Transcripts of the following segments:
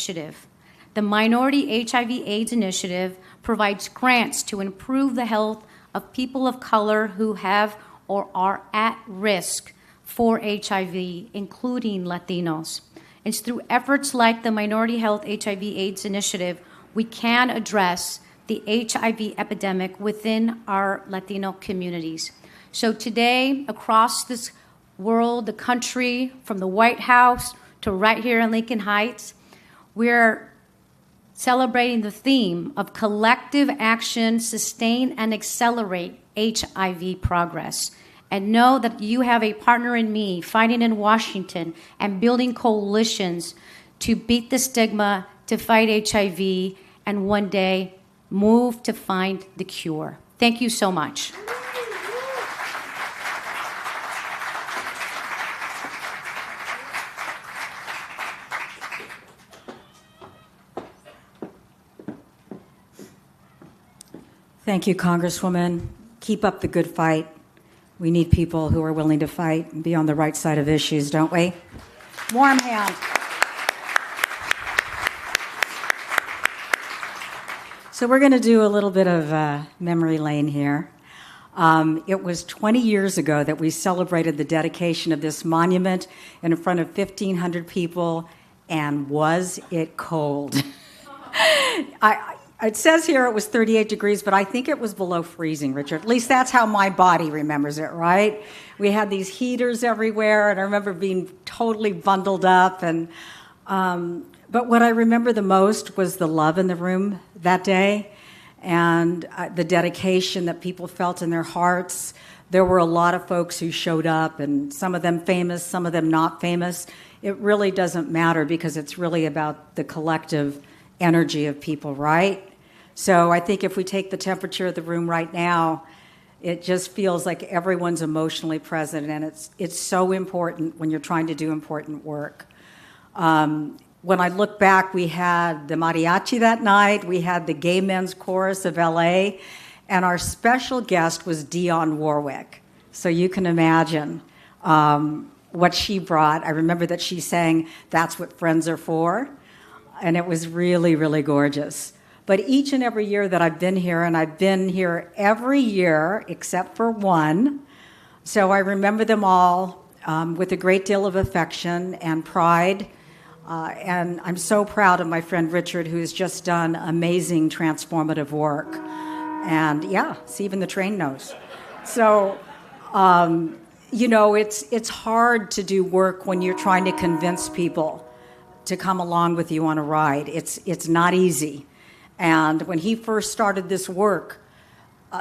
initiative. The Minority HIV/AIDS Initiative provides grants to improve the health of people of color who have or are at risk for HIV, including Latinos. It's through efforts like the Minority Health HIV/AIDS Initiative we can address the HIV epidemic within our Latino communities. So today, across this world, the country, from the White House to right here in Lincoln Heights, we're celebrating the theme of collective action, sustain and accelerate HIV progress. And know that you have a partner in me fighting in Washington and building coalitions to beat the stigma, to fight HIV, and one day move to find the cure. Thank you so much. Thank you, Congresswoman. Keep up the good fight. We need people who are willing to fight and be on the right side of issues, don't we? Warm hand. So we're going to do a little bit of memory lane here. It was 20 years ago that we celebrated the dedication of this monument in front of 1,500 people, and was it cold? It says here it was 38 degrees, but I think it was below freezing, Richard. At least that's how my body remembers it, right? We had these heaters everywhere, and I remember being totally bundled up. But what I remember the most was the love in the room that day, and the dedication that people felt in their hearts. There were a lot of folks who showed up, and some of them famous, some of them not famous. It really doesn't matter, because it's really about the collective energy of people, right? So I think if we take the temperature of the room right now, it just feels like everyone's emotionally present, and it's so important when you're trying to do important work. When I look back, we had the mariachi that night, we had the gay men's chorus of LA, and our special guest was Dionne Warwick. So you can imagine what she brought. I remember that she sang "That's What Friends Are For," and it was really, really gorgeous. But each and every year that I've been here, and I've been here every year except for one, so I remember them all with a great deal of affection and pride. And I'm so proud of my friend Richard, who's just done amazing transformative work. And yeah, see, even the train knows. So, it's hard to do work when you're trying to convince people to come along with you on a ride. It's not easy. And when he first started this work,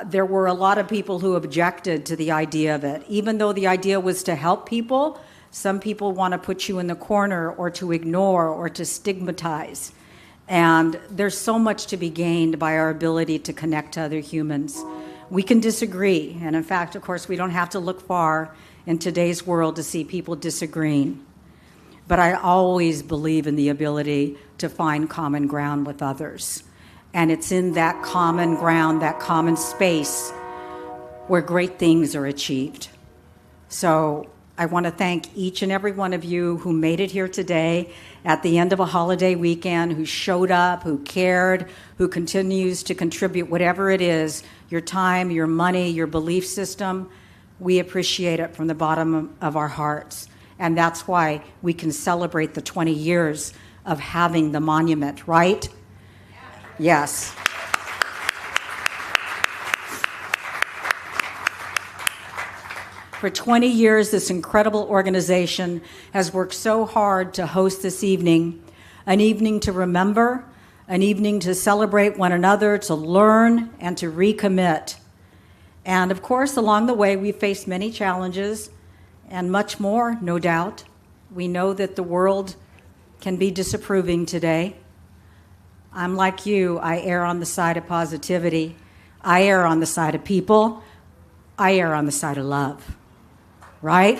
there were a lot of people who objected to the idea of it. Even though the idea was to help people, some people want to put you in the corner or to ignore or to stigmatize. And there's so much to be gained by our ability to connect to other humans. We can disagree. And in fact, of course, we don't have to look far in today's world to see people disagreeing. But I always believe in the ability to find common ground with others. And it's in that common ground, that common space, where great things are achieved. So I want to thank each and every one of you who made it here today at the end of a holiday weekend, who showed up, who cared, who continues to contribute whatever it is, your time, your money, your belief system. We appreciate it from the bottom of our hearts. And that's why we can celebrate the 20 years of having the monument, right? Yes. For 20 years, this incredible organization has worked so hard to host this evening, an evening to remember, an evening to celebrate one another, to learn, and to recommit. And of course, along the way, we faced many challenges and much more, no doubt. We know that the world can be disapproving today. I'm like you, I err on the side of positivity. I err on the side of people. I err on the side of love. Right?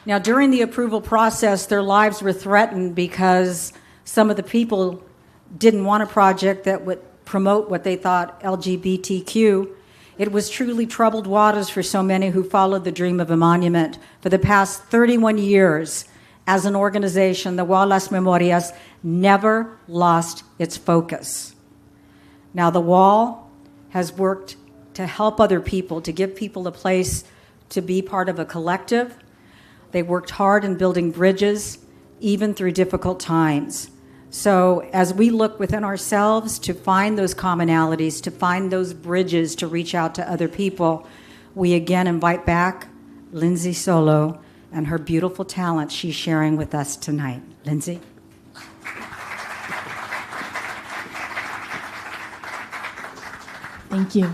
Now, during the approval process, their lives were threatened because some of the people didn't want a project that would promote what they thought LGBTQ. It was truly troubled waters for so many who followed the dream of a monument. For the past 31 years, as an organization, the Wall Las Memorias never lost its focus. Now, the Wall has worked to help other people, to give people a place to be part of a collective. They worked hard in building bridges, even through difficult times. So as we look within ourselves to find those commonalities, to find those bridges to reach out to other people, we again invite back Lindsay Solo and her beautiful talent she's sharing with us tonight. Lindsay? Thank you.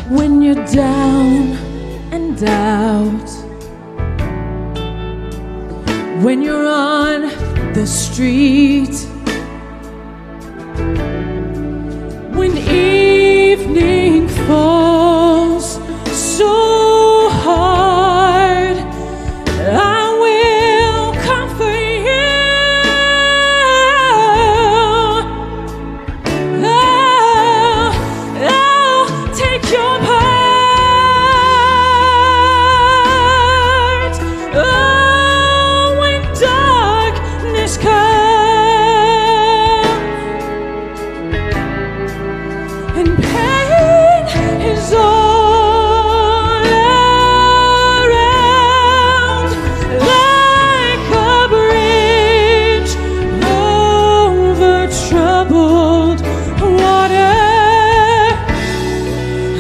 When you're down and out, when you're on the street, when evening falls so hard, I will comfort you. I'll take your part. Oh, when darkness comes and pain is all around, like a bridge over troubled water,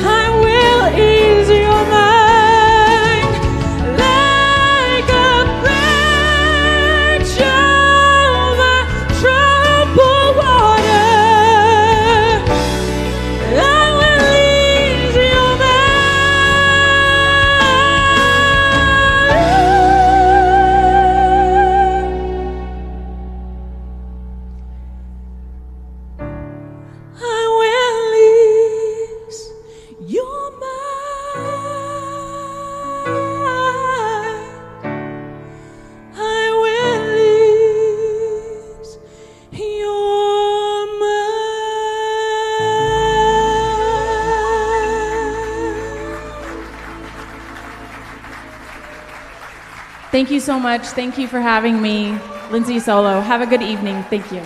I will ease your mind, like a bridge over troubled water. I will ease your mind. I will ease your mind. I will ease your mind. Thank you so much. Thank you for having me. Lindsay Solo. Have a good evening. Thank you.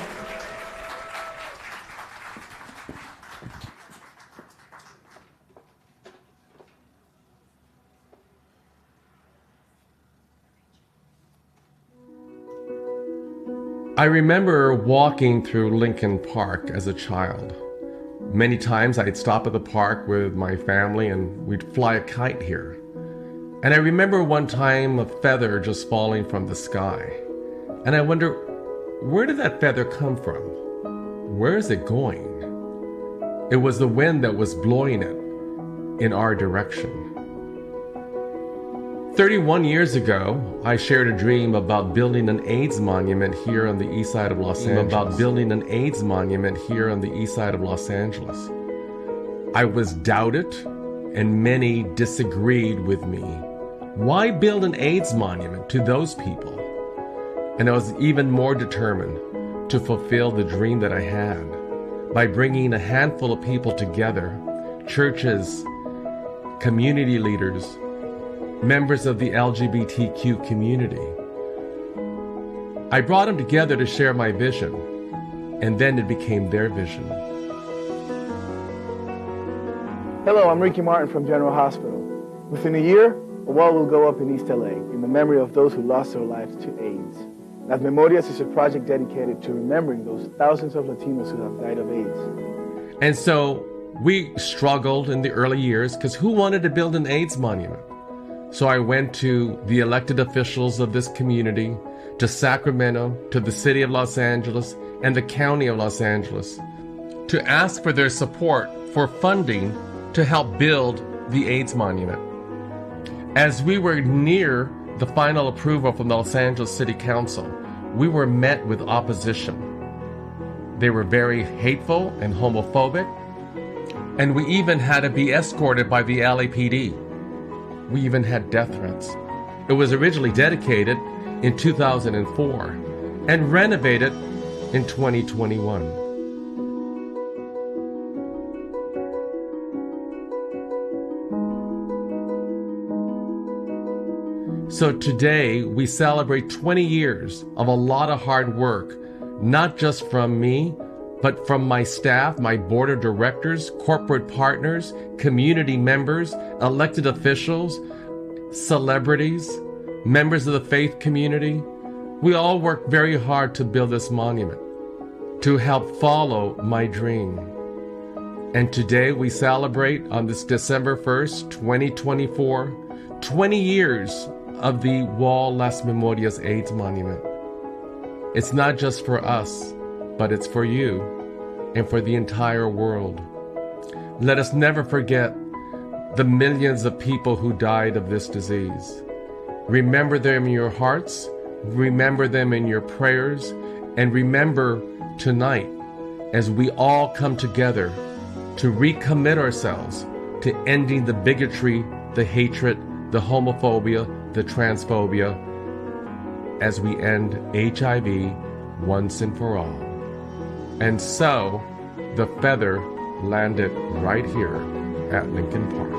I remember walking through Lincoln Park as a child. Many times I'd stop at the park with my family and we'd fly a kite here. And I remember one time a feather just falling from the sky. And I wonder, where did that feather come from? Where is it going? It was the wind that was blowing it in our direction. 31 years ago, I shared a dream about building an AIDS monument here on the east side of Los Angeles. I was doubted, and many disagreed with me. Why build an AIDS monument to those people? And I was even more determined to fulfill the dream that I had by bringing a handful of people together, churches, community leaders, members of the LGBTQ community. I brought them together to share my vision, and then it became their vision. Hello, I'm Ricky Martin from General Hospital. Within a year, a wall will go up in East LA in the memory of those who lost their lives to AIDS. Las Memorias is a project dedicated to remembering those thousands of Latinos who have died of AIDS. And so we struggled in the early years because who wanted to build an AIDS monument? So I went to the elected officials of this community, to Sacramento, to the city of Los Angeles, and the county of Los Angeles, to ask for their support for funding to help build the AIDS monument. As we were near the final approval from the Los Angeles City Council, we were met with opposition. They were very hateful and homophobic, and we even had to be escorted by the LAPD. We even had death threats. It was originally dedicated in 2004 and renovated in 2021. So today we celebrate 20 years of a lot of hard work, not just from me, but from my staff, my board of directors, corporate partners, community members, elected officials, celebrities, members of the faith community. We all work very hard to build this monument, to help follow my dream. And today we celebrate on this December 1st, 2024, 20 years of the Wall Las Memorias AIDS Monument. It's not just for us, but it's for you and for the entire world. Let us never forget the millions of people who died of this disease. Remember them in your hearts, remember them in your prayers, and remember tonight as we all come together to recommit ourselves to ending the bigotry, the hatred, the homophobia, the transphobia, as we end HIV once and for all. And so, the feather landed right here at Lincoln Park.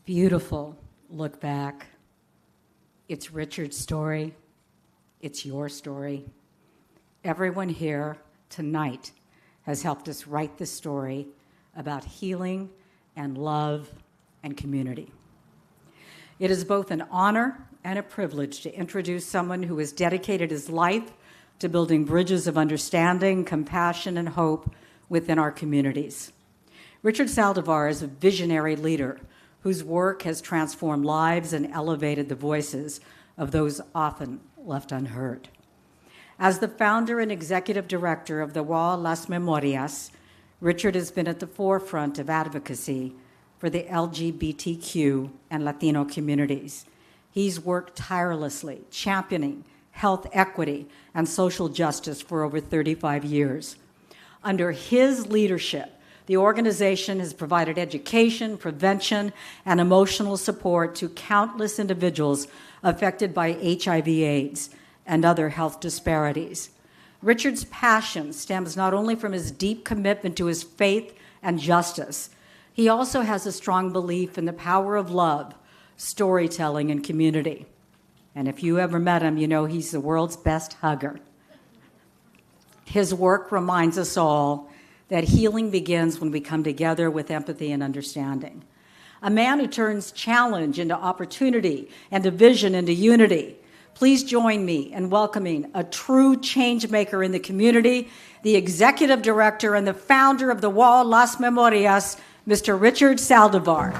Beautiful look back. It's Richard's story. It's your story. Everyone here tonight has helped us write this story about healing and love and community. It is both an honor and a privilege to introduce someone who has dedicated his life to building bridges of understanding, compassion, and hope within our communities. Richard Saldivar is a visionary leader whose work has transformed lives and elevated the voices of those often left unheard. As the founder and executive director of the Wall Las Memorias, Richard has been at the forefront of advocacy for the LGBTQ and Latino communities. He's worked tirelessly, championing health equity and social justice for over 35 years. Under his leadership, the organization has provided education, prevention, and emotional support to countless individuals affected by HIV/AIDS and other health disparities. Richard's passion stems not only from his deep commitment to his faith and justice, he also has a strong belief in the power of love, storytelling, and community. And if you ever met him, you know he's the world's best hugger. His work reminds us all that healing begins when we come together with empathy and understanding. A man who turns challenge into opportunity and division into unity. Please join me in welcoming a true change maker in the community, the executive director and the founder of the Wall Las Memorias, Mr. Richard Saldivar.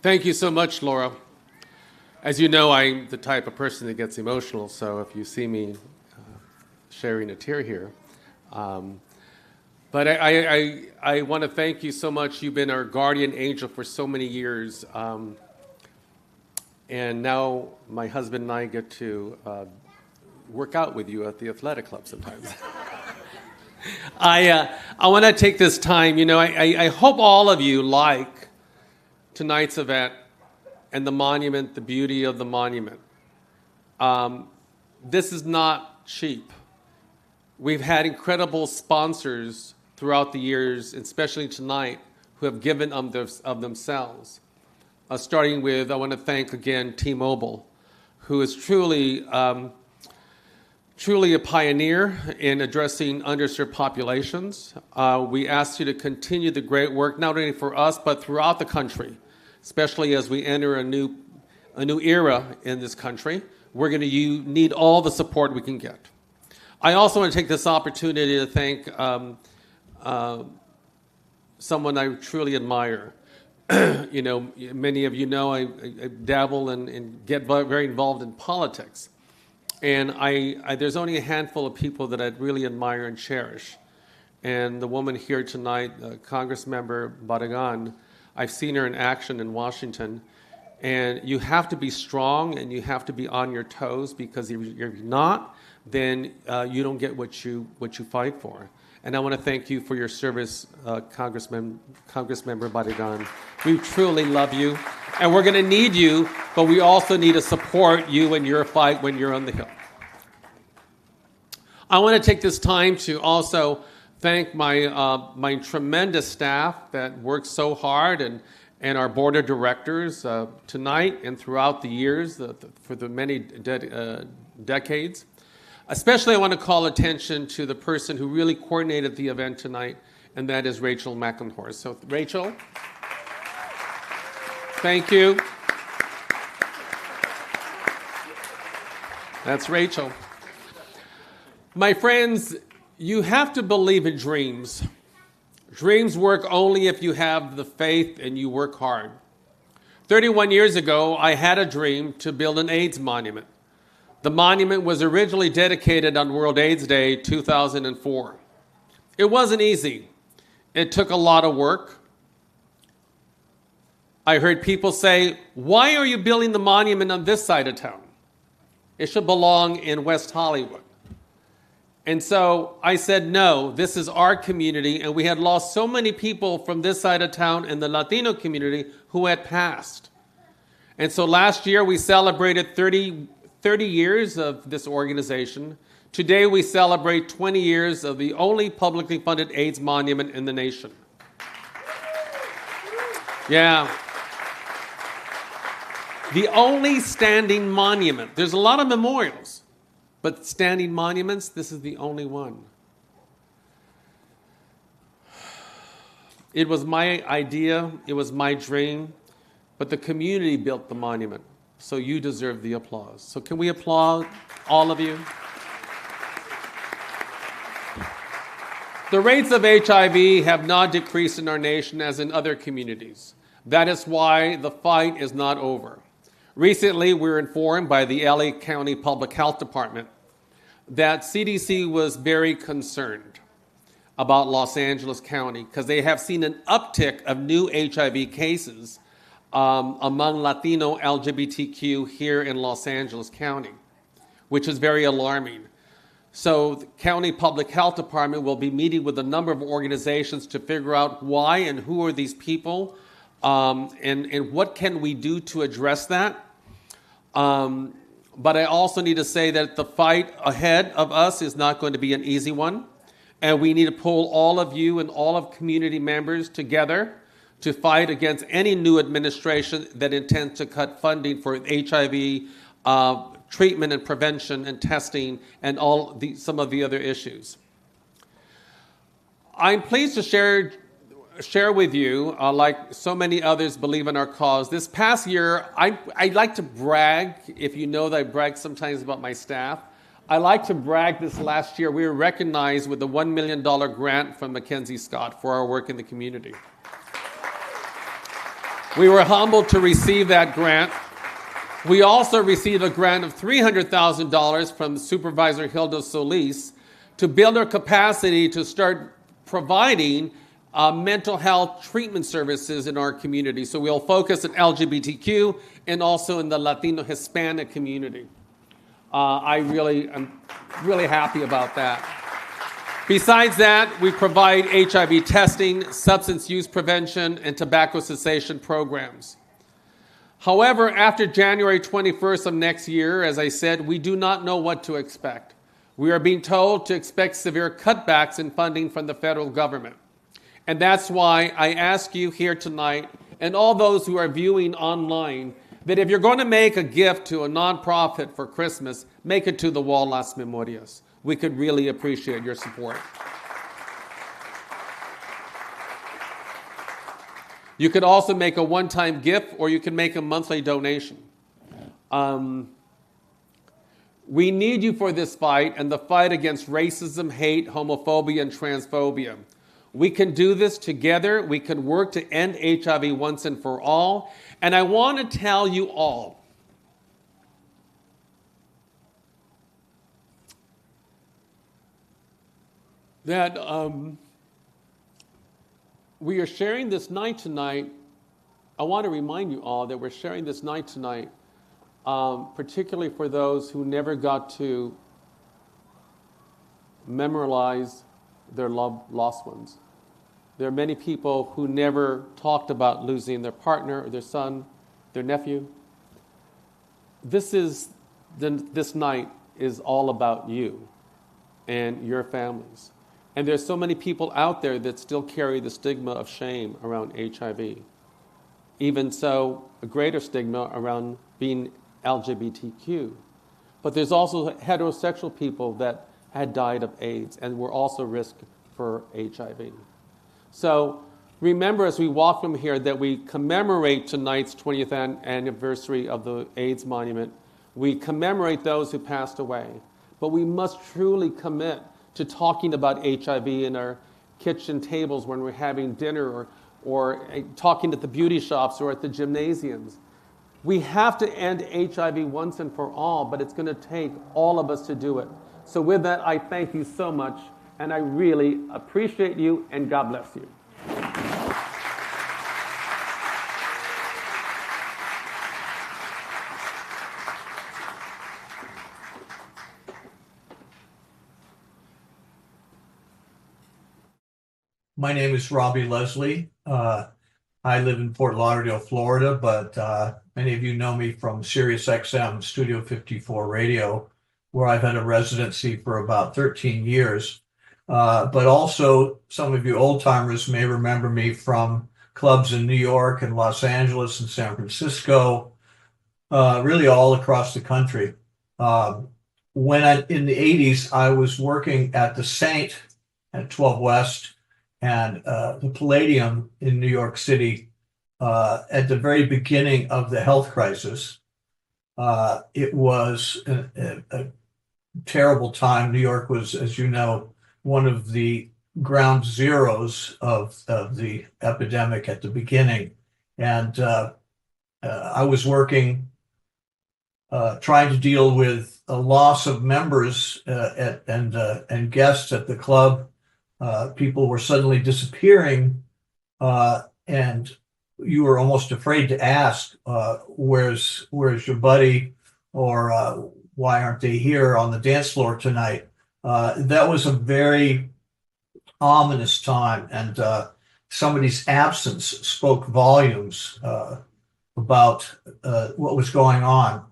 Thank you so much, Laura. As you know, I'm the type of person that gets emotional, so if you see me sharing a tear here. But I want to thank you so much. You've been our guardian angel for so many years. And now my husband and I get to work out with you at the athletic club sometimes. I want to take this time, I hope all of you like tonight's event and the monument, the beauty of the monument. This is not cheap. We've had incredible sponsors throughout the years, especially tonight, who have given of themselves. Starting with, I want to thank again T-Mobile, who is truly a pioneer in addressing underserved populations. We ask you to continue the great work, not only for us, but throughout the country, especially as we enter a new era in this country. We're going to need all the support we can get. I also want to take this opportunity to thank someone I truly admire. Many of you know I dabble and get very involved in politics. And there's only a handful of people that I really admire and cherish. And the woman here tonight, Congressmember Barragan, I've seen her in action in Washington. And you have to be strong and you have to be on your toes, because if you're not, then you don't get what you fight for. And I want to thank you for your service, Congressmember Barragan. We truly love you, and we're going to need you, but we also need to support you in your fight when you're on the Hill. I want to take this time to also thank my tremendous staff that works so hard, and our board of directors tonight and throughout the years, for the many decades. Especially, I want to call attention to the person who really coordinated the event tonight, and that is Rachel McIntyre. So, Rachel, thank you. That's Rachel. My friends, you have to believe in dreams. Dreams work only if you have the faith and you work hard. 31 years ago, I had a dream to build an AIDS monument. The monument was originally dedicated on World AIDS Day 2004. It wasn't easy. It took a lot of work. I heard people say, "Why are you building the monument on this side of town? It should belong in West Hollywood." And so I said, no, this is our community, and we had lost so many people from this side of town and the Latino community who had passed. And so last year we celebrated 30 years of this organization. Today we celebrate 20 years of the only publicly funded AIDS monument in the nation. Yeah. The only standing monument. There's a lot of memorials, but standing monuments, this is the only one. It was my idea, it was my dream, but the community built the monument. So you deserve the applause. So can we applaud all of you? The rates of HIV have not decreased in our nation as in other communities. That is why the fight is not over. Recently, we were informed by the LA County Public Health Department that CDC was very concerned about Los Angeles County because they have seen an uptick of new HIV cases among Latino LGBTQ here in Los Angeles County, which is very alarming. So the County Public Health Department will be meeting with a number of organizations to figure out why and who are these people, and what can we do to address that. But I also need to say that the fight ahead of us is not going to be an easy one, and we need to pull all of you and all of community members together to fight against any new administration that intends to cut funding for HIV treatment and prevention and testing and some of the other issues. I'm pleased to share with you, like so many others believe in our cause. This past year, I like to brag, if you know that I brag sometimes about my staff. I like to brag this last year. We were recognized with a $1 million grant from Mackenzie Scott for our work in the community. We were humbled to receive that grant. We also received a grant of $300,000 from Supervisor Hilda Solis to build our capacity to start providing mental health treatment services in our community. So we'll focus on LGBTQ and also in the Latino Hispanic community. I'm really happy about that. Besides that, we provide HIV testing, substance use prevention, and tobacco cessation programs. However, after January 21st of next year, as I said, we do not know what to expect. We are being told to expect severe cutbacks in funding from the federal government. And that's why I ask you here tonight, and all those who are viewing online, that if you're going to make a gift to a nonprofit for Christmas, make it to the wall Las Memorias. We could really appreciate your support. You could also make a one-time gift, or you can make a monthly donation. We need you for this fight and the fight against racism, hate, homophobia, and transphobia. We can do this together. We can work to end HIV once and for all. And I want to tell you all, that we are sharing this night tonight. I want to remind you all that we're sharing this night tonight, particularly for those who never got to memorialize their lost ones. There are many people who never talked about losing their partner or their son, their nephew. This night is all about you and your families. And there's so many people out there that still carry the stigma of shame around HIV. Even so, a greater stigma around being LGBTQ. But there's also heterosexual people that had died of AIDS and were also risk for HIV. So remember, as we walk from here, that we commemorate tonight's 20th anniversary of the AIDS monument. We commemorate those who passed away. But we must truly commit to talking about HIV in our kitchen tables when we're having dinner, or talking at the beauty shops or at the gymnasiums. We have to end HIV once and for all, but it's going to take all of us to do it. So with that, I thank you so much, and I really appreciate you, and God bless you. My name is Robbie Leslie. I live in Fort Lauderdale, Florida, but many of you know me from Sirius XM Studio 54 Radio, where I've had a residency for about 13 years. But also, some of you old timers may remember me from clubs in New York and Los Angeles and San Francisco, really all across the country. In the 80s, I was working at the Saint at 12 West and the Palladium in New York City at the very beginning of the health crisis. It was a terrible time. New York was, as you know, one of the ground zeros of the epidemic at the beginning. And I was working, trying to deal with a loss of members and guests at the club. People were suddenly disappearing, and you were almost afraid to ask, where's your buddy, or why aren't they here on the dance floor tonight? That was a very ominous time, and somebody's absence spoke volumes about what was going on.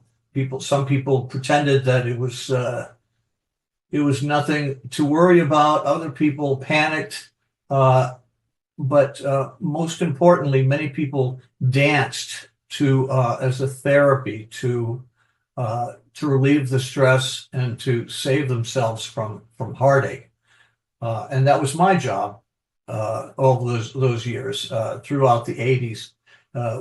Some people pretended that it was nothing to worry about. Other people panicked. But most importantly, many people danced as a therapy to relieve the stress and to save themselves from heartache. And that was my job all those years throughout the 80s,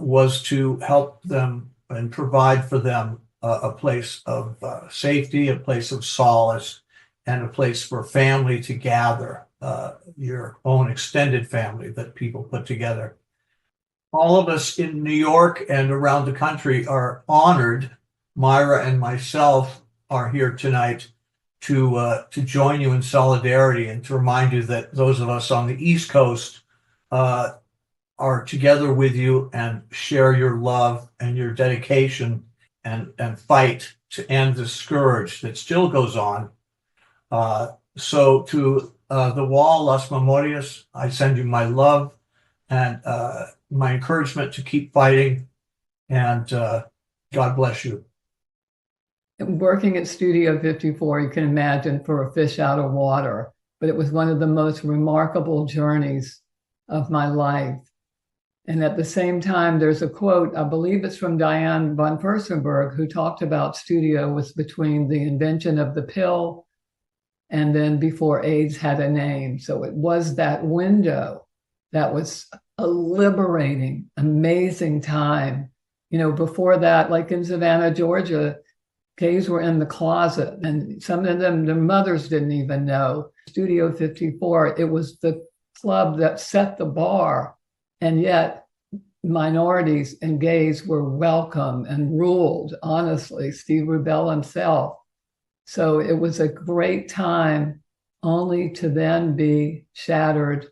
was to help them and provide for them a place of safety, a place of solace, and a place for family to gather, your own extended family that people put together. all of us in New York and around the country are honored. Myra and myself are here tonight to join you in solidarity and to remind you that those of us on the East Coast are together with you and share your love and your dedication and fight to end the scourge that still goes on. So to the wall, Las Memorias, I send you my love and my encouragement to keep fighting, and God bless you. Working at Studio 54, you can imagine, for a fish out of water, but it was one of the most remarkable journeys of my life. And at the same time, there's a quote, I believe it's from Diane von Furstenberg, who talked about Studio was between the invention of the pill and then before AIDS had a name. So it was that window that was a liberating, amazing time. You know, before that, like in Savannah, Georgia, gays were in the closet, and some of them, their mothers didn't even know. Studio 54, it was the club that set the bar, and yet minorities and gays were welcome and ruled, honestly, Steve Rubell himself. So it was a great time, only to then be shattered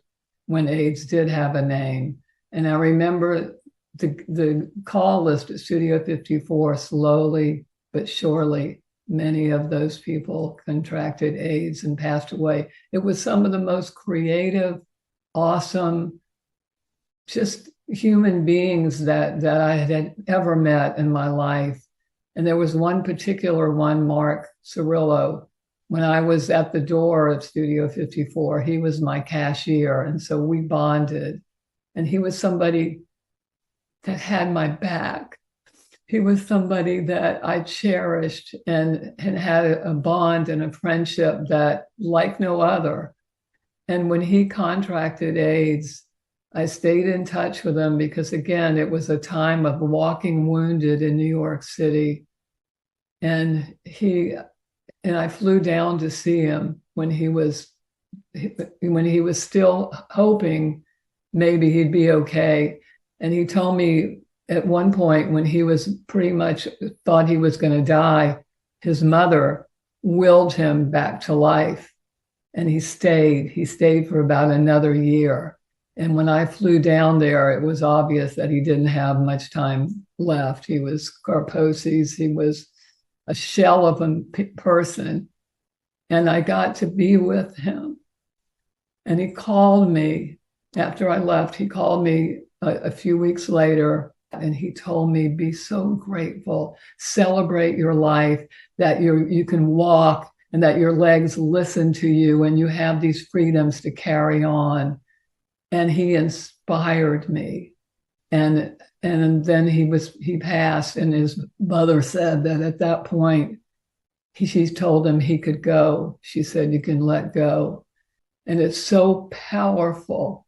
when AIDS did have a name. And I remember the call list at Studio 54, slowly but surely, many of those people contracted AIDS and passed away. It was some of the most creative, awesome, just human beings that I had ever met in my life. And there was one particular one, Mark Cirillo. When I was at the door of Studio 54, he was my cashier. And so we bonded. And he was somebody that had my back. He was somebody that I cherished and had a bond and a friendship that like no other. And when he contracted AIDS, I stayed in touch with him because, again, it was a time of walking wounded in New York City. And I flew down to see him when he was still hoping maybe he'd be okay. And he told me at one point, when he was pretty much thought he was going to die, his mother willed him back to life. And he stayed for about another year. And when I flew down there, it was obvious that he didn't have much time left. He was Karposi's, he was a shell of a person. And I got to be with him. And he called me after I left. He called me a few weeks later, and he told me, be so grateful, celebrate your life, that you can walk and that your legs listen to you and you have these freedoms to carry on. And he inspired me. And then he passed, and his mother said that at that point, she told him he could go. She said, you can let go. And it's so powerful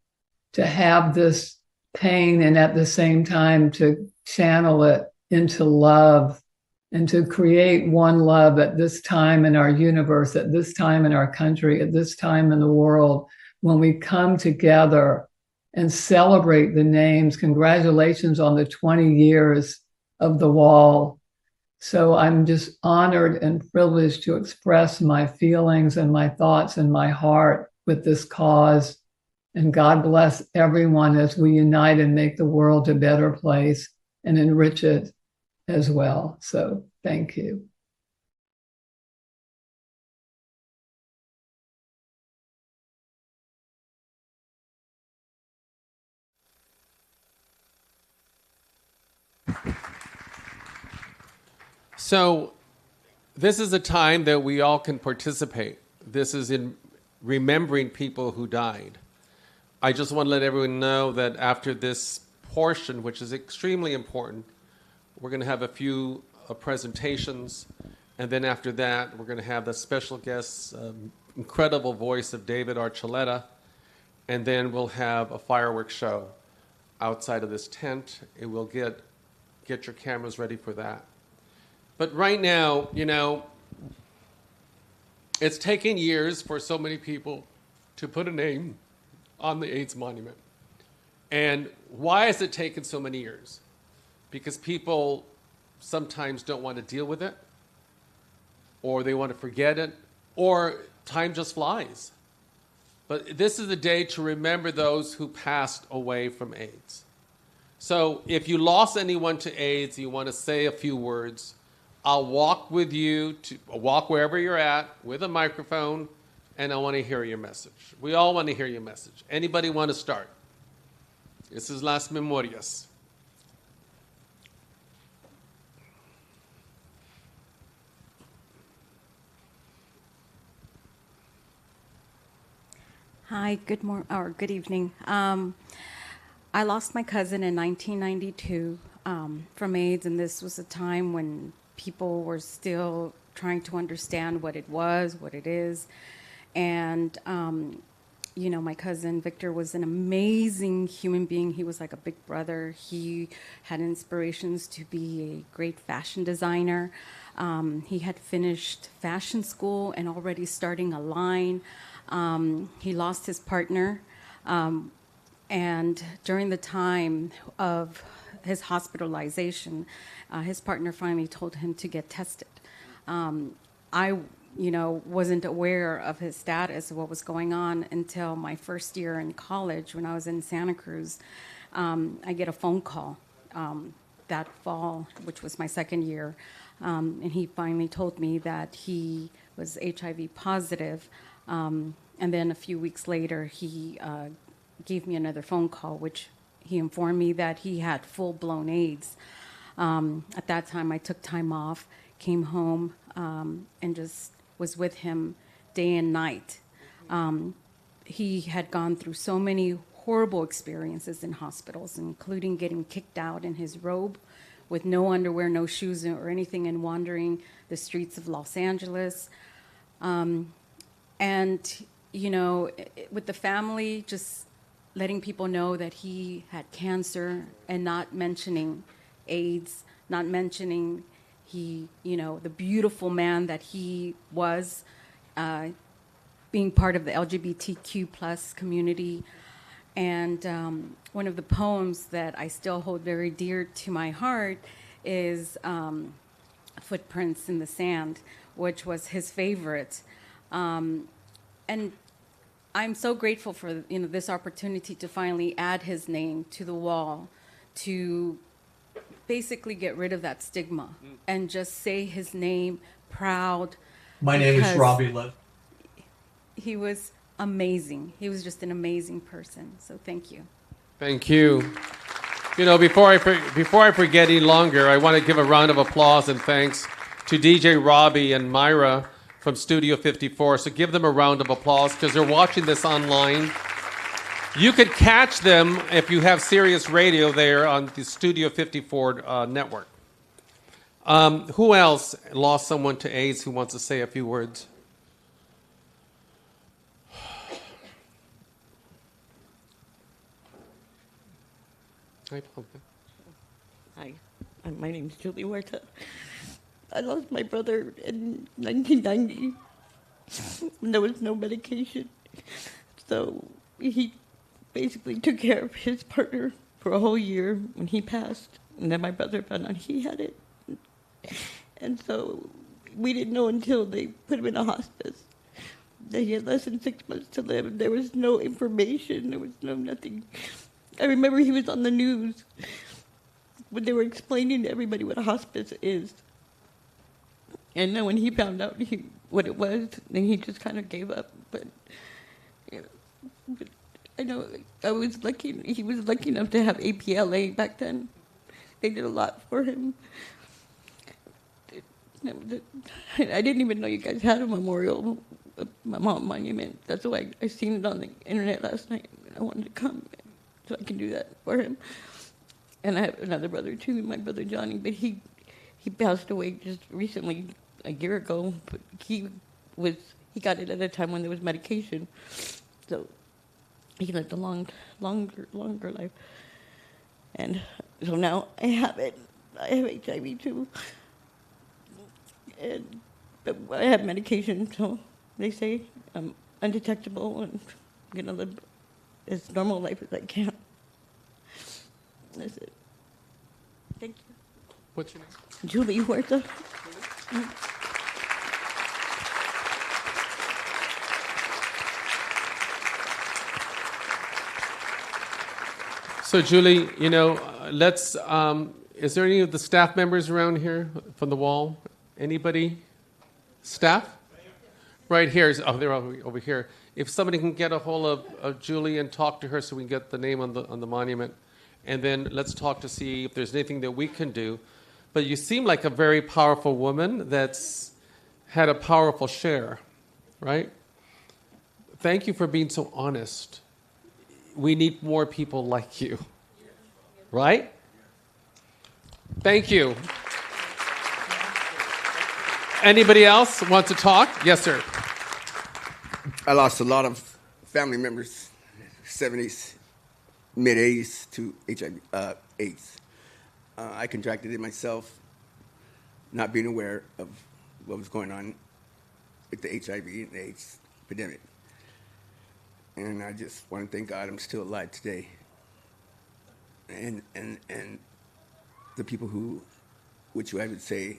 to have this pain and at the same time to channel it into love and to create one love at this time in our universe, at this time in our country, at this time in the world, when we come together and celebrate the names. Congratulations on the 20 years of the wall. So I'm just honored and privileged to express my feelings and my thoughts and my heart with this cause. And God bless everyone as we unite and make the world a better place and enrich it as well. So thank you. So this is a time that we all can participate. This is in remembering people who died. I just want to let everyone know that after this portion, which is extremely important, we're going to have a few presentations, and then after that, we're going to have the special guests, incredible voice of David Archuleta, and then we'll have a fireworks show outside of this tent. It will get your cameras ready for that. But right now, you know, it's taken years for so many people to put a name on the AIDS monument. And why has it taken so many years? Because people sometimes don't want to deal with it, or they want to forget it, or time just flies. But this is the day to remember those who passed away from AIDS. So if you lost anyone to AIDS, you want to say a few words, I'll walk with you to walk wherever you're at with a microphone, and I want to hear your message. We all want to hear your message. Anybody want to start? This is Las Memorias. Hi, good evening. I lost my cousin in 1992 from AIDS, and this was a time when people were still trying to understand what it was, what it is. And, you know, my cousin Victor was an amazing human being. He was like a big brother. He had inspirations to be a great fashion designer. He had finished fashion school and already starting a line. He lost his partner. And during the time of his hospitalization, his partner finally told him to get tested. I, wasn't aware of his status, of what was going on until my first year in college when I was in Santa Cruz. I get a phone call that fall, which was my second year, and he finally told me that he was HIV positive. And then a few weeks later, he gave me another phone call, which he informed me that he had full-blown AIDS. At that time, I took time off, came home, and just was with him day and night. He had gone through so many horrible experiences in hospitals, including getting kicked out in his robe with no underwear, no shoes, or anything, and wandering the streets of Los Angeles. And, with the family, just letting people know that he had cancer and not mentioning AIDS, not mentioning the beautiful man that he was, being part of the LGBTQ plus community. And one of the poems that I still hold very dear to my heart is Footprints in the Sand, which was his favorite. And I'm so grateful for this opportunity to finally add his name to the wall, to basically get rid of that stigma and just say his name proud. My name is Robbie Love. He was amazing. He was just an amazing person. So thank you. Thank you. Before I forget any longer, I want to give a round of applause and thanks to DJ Robbie and Myra from Studio 54. So give them a round of applause because they're watching this online. You could catch them if you have Sirius Radio there on the Studio 54 network. Who else lost someone to AIDS who wants to say a few words? Hi, my name's Julie Huerta. I lost my brother in 1990 when there was no medication. So he basically took care of his partner for a whole year when he passed. And then my brother found out he had it. And so we didn't know until they put him in a hospice that he had less than 6 months to live. There was no information. There was nothing. I remember he was on the news when they were explaining to everybody what a hospice is. And then when he found out what it was, then he just kind of gave up. But I know I was lucky. He was lucky enough to have APLA back then. They did a lot for him. I didn't even know you guys had a memorial, my mom monument. That's why I seen it on the internet last night. I wanted to come so I can do that for him. And I have another brother too, my brother Johnny, but he passed away just recently, a year ago. But he got it at a time when there was medication, so he lived a longer life. And so now I have it. I have HIV too, but I have medication, so they say I'm undetectable and I'm gonna live as normal life as I can. That's it. Thank you. What's your name? Julie Huerta. So, Julie, let's. Is there any of the staff members around here from the wall? Anybody? Staff? Right here. Oh, they're over here. If somebody can get a hold of Julie and talk to her so we can get the name on the monument, and then let's talk to see if there's anything that we can do. But you seem like a very powerful woman that's had a powerful share, right? Thank you for being so honest. We need more people like you, right? Thank you. Anybody else want to talk? Yes, sir. I lost a lot of family members, 70s, mid-80s to HIV, AIDS. I contracted it myself, not being aware of what was going on with the HIV and AIDS epidemic. And I just want to thank God I'm still alive today. And the people who, which I would say,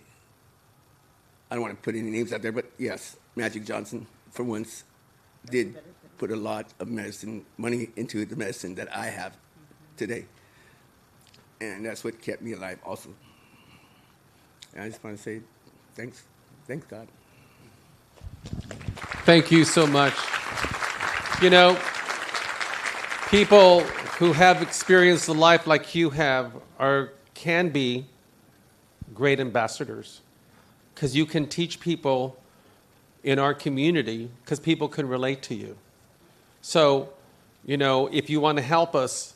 I don't want to put any names out there, but yes, Magic Johnson, for once, did put a lot of money into the medicine that I have today. And that's what kept me alive also. And I just want to say thanks God. Thank you so much. People who have experienced a life like you have can be great ambassadors, because you can teach people in our community, because people can relate to you. So, if you want to help us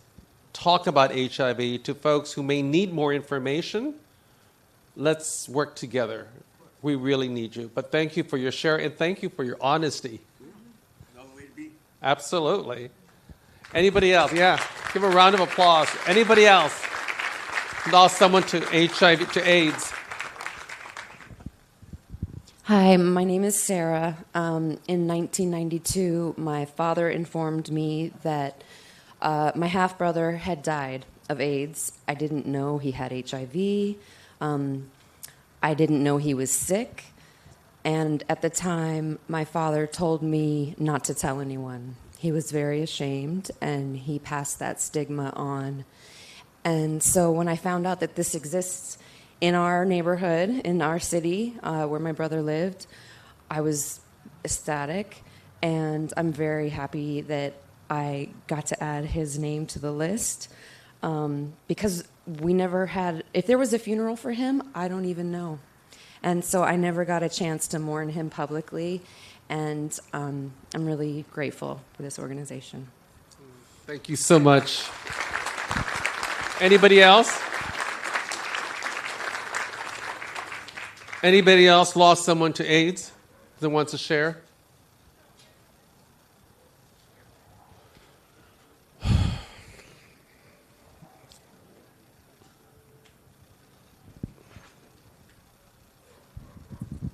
talk about HIV to folks who may need more information, let's work together. We really need you. But thank you for your share, and thank you for your honesty. Absolutely. Anybody else? Yeah. Give a round of applause. Anybody else lost someone to HIV, to AIDS? Hi, my name is Sarah. In 1992, my father informed me that my half-brother had died of AIDS. I didn't know he had HIV. I didn't know he was sick. And at the time, my father told me not to tell anyone. He was very ashamed, and he passed that stigma on. And so when I found out that this exists in our neighborhood, in our city, where my brother lived, I was ecstatic, and I'm very happy that I got to add his name to the list, because we never had, if there was a funeral for him, I don't even know. And so I never got a chance to mourn him publicly, and I'm really grateful for this organization. Thank you so much. Anybody else? Anybody else lost someone to AIDS that wants to share?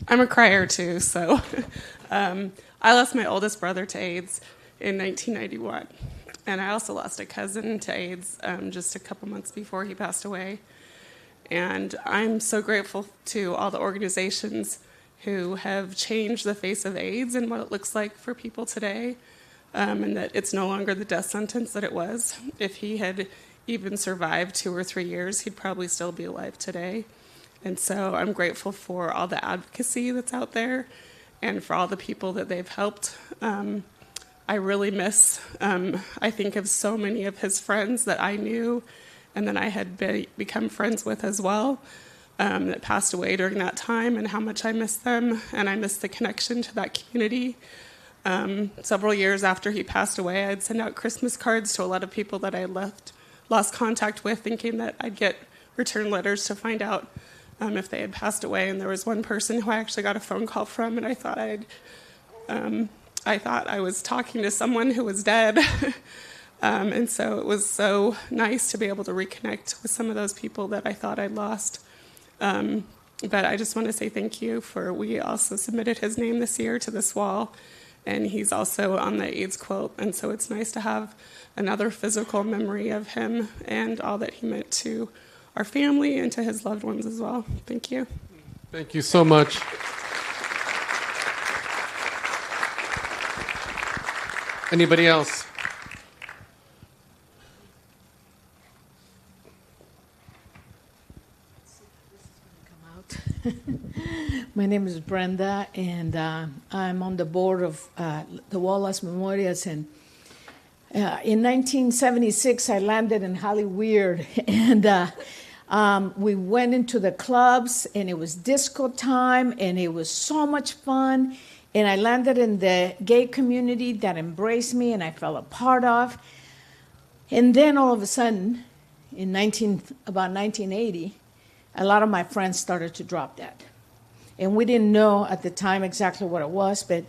I'm a crier too, so I lost my oldest brother to AIDS in 1991. And I also lost a cousin to AIDS just a couple months before he passed away. And I'm so grateful to all the organizations who have changed the face of AIDS and what it looks like for people today, and that it's no longer the death sentence that it was. If he had even survived 2 or 3 years, he'd probably still be alive today. And so I'm grateful for all the advocacy that's out there and for all the people that they've helped. I really miss, I think of so many of his friends that I knew and then I had become friends with as well, that passed away during that time, and how much I miss them, and I miss the connection to that community. Several years after he passed away, I'd send out Christmas cards to a lot of people that I lost contact with, thinking that I'd get return letters to find out if they had passed away. And there was one person who I actually got a phone call from, and I thought I was talking to someone who was dead. And so it was so nice to be able to reconnect with some of those people that I thought I'd lost. But I just want to say thank you we also submitted his name this year to this wall. and he's also on the AIDS quilt. And so it's nice to have another physical memory of him and all that he meant to our family and to his loved ones as well. Thank you. Thank you so much. Anybody else? My name is Brenda, and I'm on the board of the Wallace Memorias. And in 1976, I landed in Hollywood, and we went into the clubs, and it was disco time, and it was so much fun. And I landed in the gay community that embraced me, and I felt a part of. And then all of a sudden, about 1980, a lot of my friends started to drop dead. And we didn't know at the time exactly what it was, but,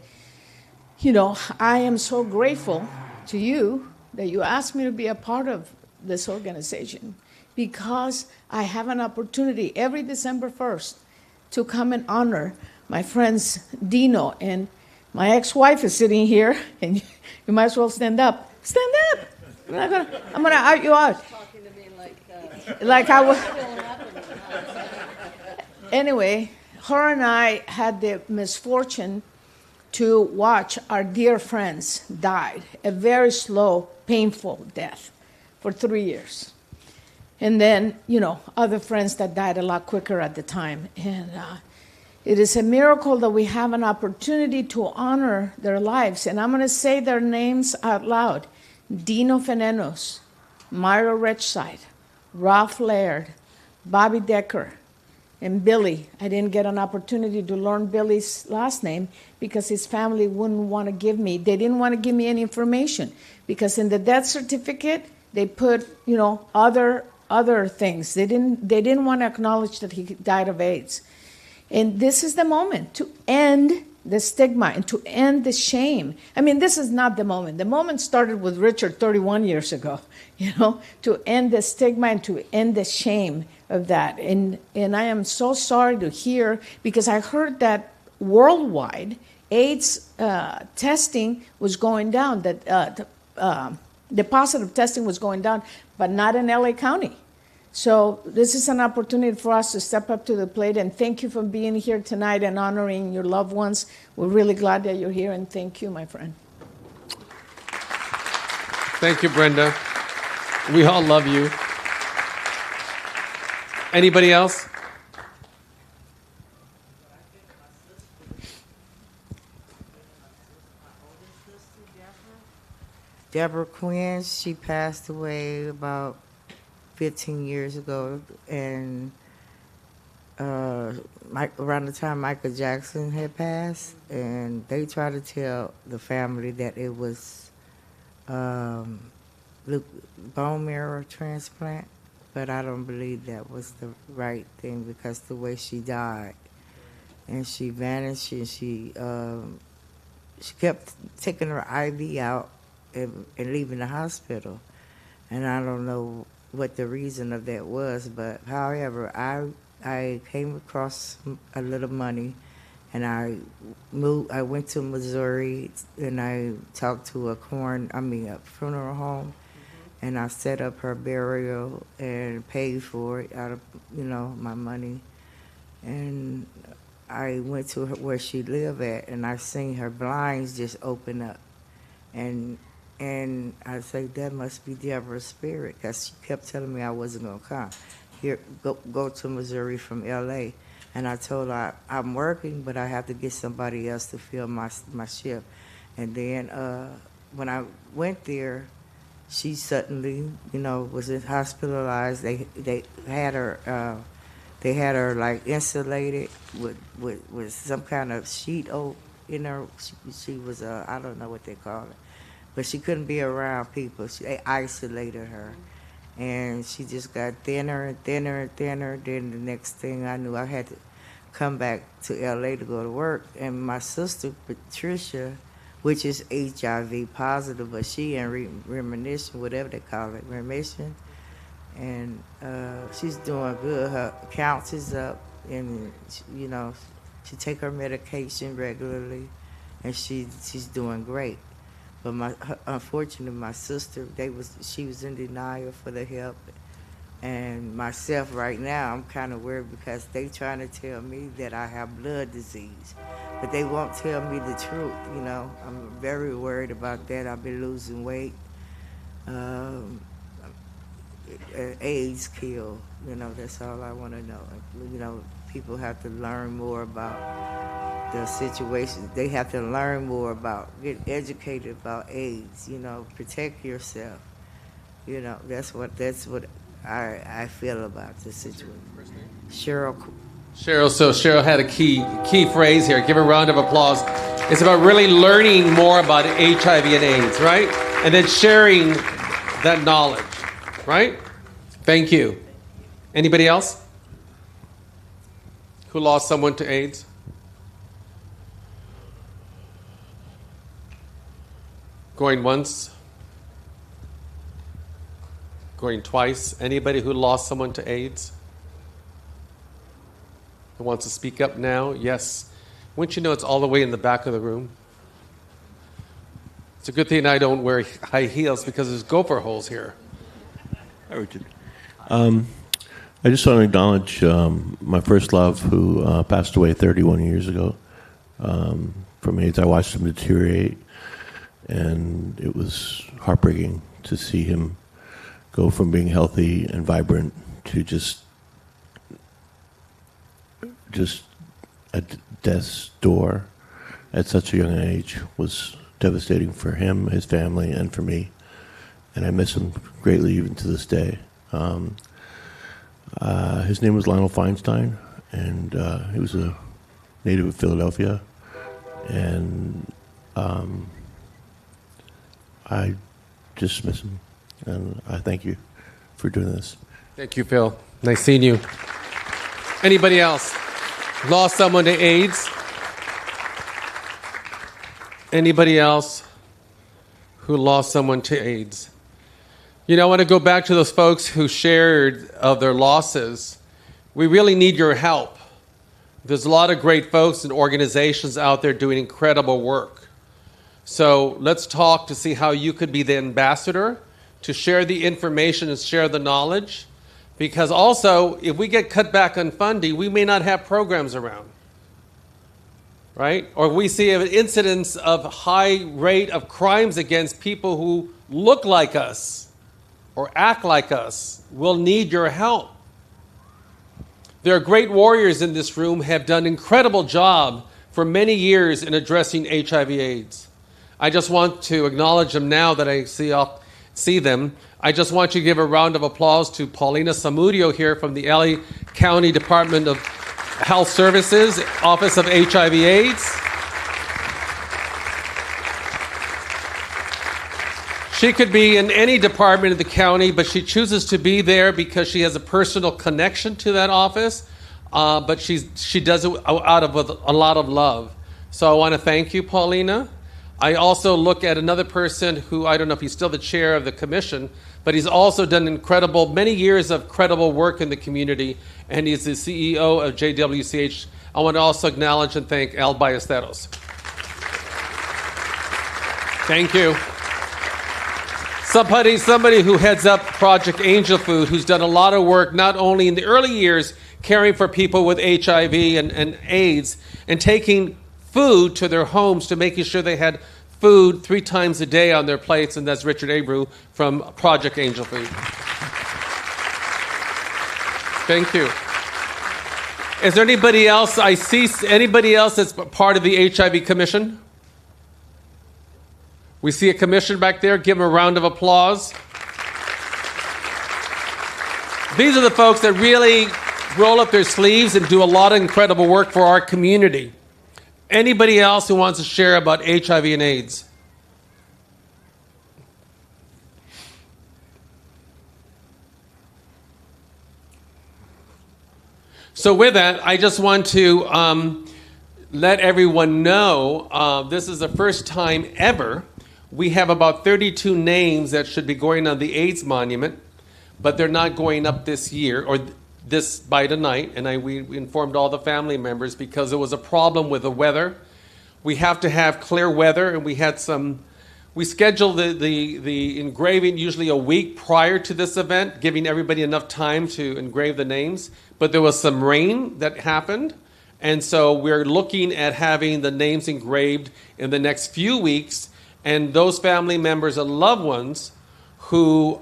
you know, I am so grateful to you that you asked me to be a part of this organization, because I have an opportunity every December 1st to come and honor my friends Dino, and my ex-wife is sitting here, and you might as well stand up. Stand up! I'm gonna out you out. Like I was. Anyway, her and I had the misfortune to watch our dear friends die a very slow, painful death for 3 years. And then, you know, other friends that died a lot quicker at the time. And it is a miracle that we have an opportunity to honor their lives. And I'm going to say their names out loud. Dino Fenenos, Myra Richside, Ralph Laird, Bobby Decker, and Billy. I didn't get an opportunity to learn Billy's last name because his family wouldn't want to give me, they didn't want to give me any information, because in the death certificate, they put, you know, other things. They didn't want to acknowledge that he died of AIDS. And this is the moment to end the stigma and to end the shame. I mean, this is not the moment. The moment started with Richard 31 years ago, you know, to end the stigma and to end the shame of that. And I am so sorry to hear, because I heard that worldwide AIDS testing was going down, that the positive testing was going down, but not in LA County. So this is an opportunity for us to step up to the plate, and thank you for being here tonight and honoring your loved ones. We're really glad that you're here, and thank you, my friend. Thank you, Brenda. We all love you. Anybody else? Deborah Quinn, she passed away about 15 years ago, and around the time Michael Jackson had passed, and they tried to tell the family that it was bone marrow transplant, but I don't believe that was the right thing, because the way she died, and she vanished, and she kept taking her IV out and leaving the hospital, and I don't know what the reason of that was, but however, I came across a little money, and I went to Missouri, and I talked to a funeral home, and I set up her burial and paid for it out of, you know, my money. And I went to where she lived at, and I seen her blinds just open up, and I say, that must be Deborah's spirit, because she kept telling me I wasn't going to come. Here, go to Missouri from L.A. And I told her, I'm working, but I have to get somebody else to fill my shift. And then when I went there, she suddenly, you know, was hospitalized. They had her like insulated with some kind of sheet in her. She was I don't know what they call it. But she couldn't be around people. They isolated her. And she just got thinner and thinner and thinner. Then the next thing I knew, I had to come back to L.A. to go to work. And my sister, Patricia, which is HIV positive, but she in remission, whatever they call it, remission. And she's doing good. Her counts is up. And, you know, she take her medication regularly. and she's doing great. But unfortunately, my sister, she was in denial for the help, and myself right now, I'm kind of worried because they trying to tell me that I have blood disease, but they won't tell me the truth. You know, I'm very worried about that. I've been losing weight. AIDS kill. You know, that's all I want to know. You know, people have to learn more about the situation. They have to learn more about, get educated about AIDS. You know, protect yourself. You know, that's what I feel about the situation. Cheryl. So Cheryl had a key phrase here. Give her a round of applause. It's about really learning more about HIV and AIDS, right? And then sharing that knowledge, right? Thank you. Anybody else who lost someone to AIDS? Going once? Going twice? Anybody who lost someone to AIDS? Who wants to speak up now? Yes. Wouldn't you know it's all the way in the back of the room? It's a good thing I don't wear high heels because there's gopher holes here. Hi, Richard. I just want to acknowledge my first love, who passed away 31 years ago from AIDS. I watched him deteriorate, and it was heartbreaking to see him go from being healthy and vibrant to just at death's door at such a young age. Was devastating for him, his family, and for me. And I miss him greatly even to this day. His name was Lionel Feinstein, and he was a native of Philadelphia. And I just miss him. And I thank you for doing this. Thank you, Phil. Nice seeing you. Anybody else lost someone to AIDS? Anybody else who lost someone to AIDS? You know, I want to go back to those folks who shared of their losses. We really need your help. There's a lot of great folks and organizations out there doing incredible work. So let's talk to see how you could be the ambassador to share the information and share the knowledge. Because also, if we get cut back on funding, we may not have programs around. Right? Or we see an incidence of high rate of crimes against people who look like us or act like us. We'll need your help. There are great warriors in this room who have done an incredible job for many years in addressing HIV/AIDS. I just want to acknowledge them now that I see them. I just want you to give a round of applause to Paulina Samudio here from the LA County Department of Health Services, Office of HIV/AIDS. She could be in any department of the county, but she chooses to be there because she has a personal connection to that office, but she does it out of a lot of love. So I want to thank you, Paulina. I also look at another person who, I don't know if he's still the chair of the commission, but he's also done many years of credible work in the community, and he's the CEO of JWCH. I want to also acknowledge and thank Al Ballesteros. Thank you. Somebody who heads up Project Angel Food, who's done a lot of work, not only in the early years, caring for people with HIV and AIDS, and taking food to their homes to making sure they had food 3 times a day on their plates, and that's Richard Abreu from Project Angel Food. Thank you. Is there anybody else? I see anybody else that's part of the HIV Commission? We see a commission back there. Give them a round of applause. These are the folks that really roll up their sleeves and do a lot of incredible work for our community. Anybody else who wants to share about HIV and AIDS? So with that, I just want to let everyone know this is the first time ever. We have about 32 names that should be going on the AIDS monument, but they're not going up this year or this by tonight. And we informed all the family members because there was a problem with the weather. We have to have clear weather, and we schedule the engraving usually a week prior to this event, giving everybody enough time to engrave the names. But there was some rain that happened, and so we're looking at having the names engraved in the next few weeks, and those family members and loved ones who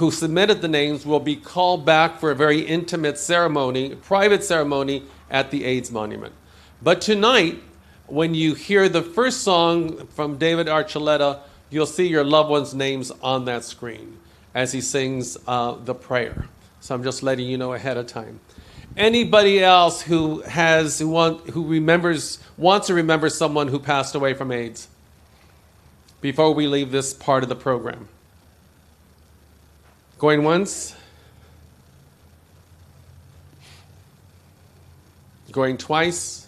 submitted the names will be called back for a very intimate ceremony, private ceremony at the AIDS Monument. But tonight, when you hear the first song from David Archuleta, you'll see your loved ones' names on that screen as he sings the prayer. So I'm just letting you know ahead of time. Anybody else who wants to remember someone who passed away from AIDS before we leave this part of the program? Going once? Going twice?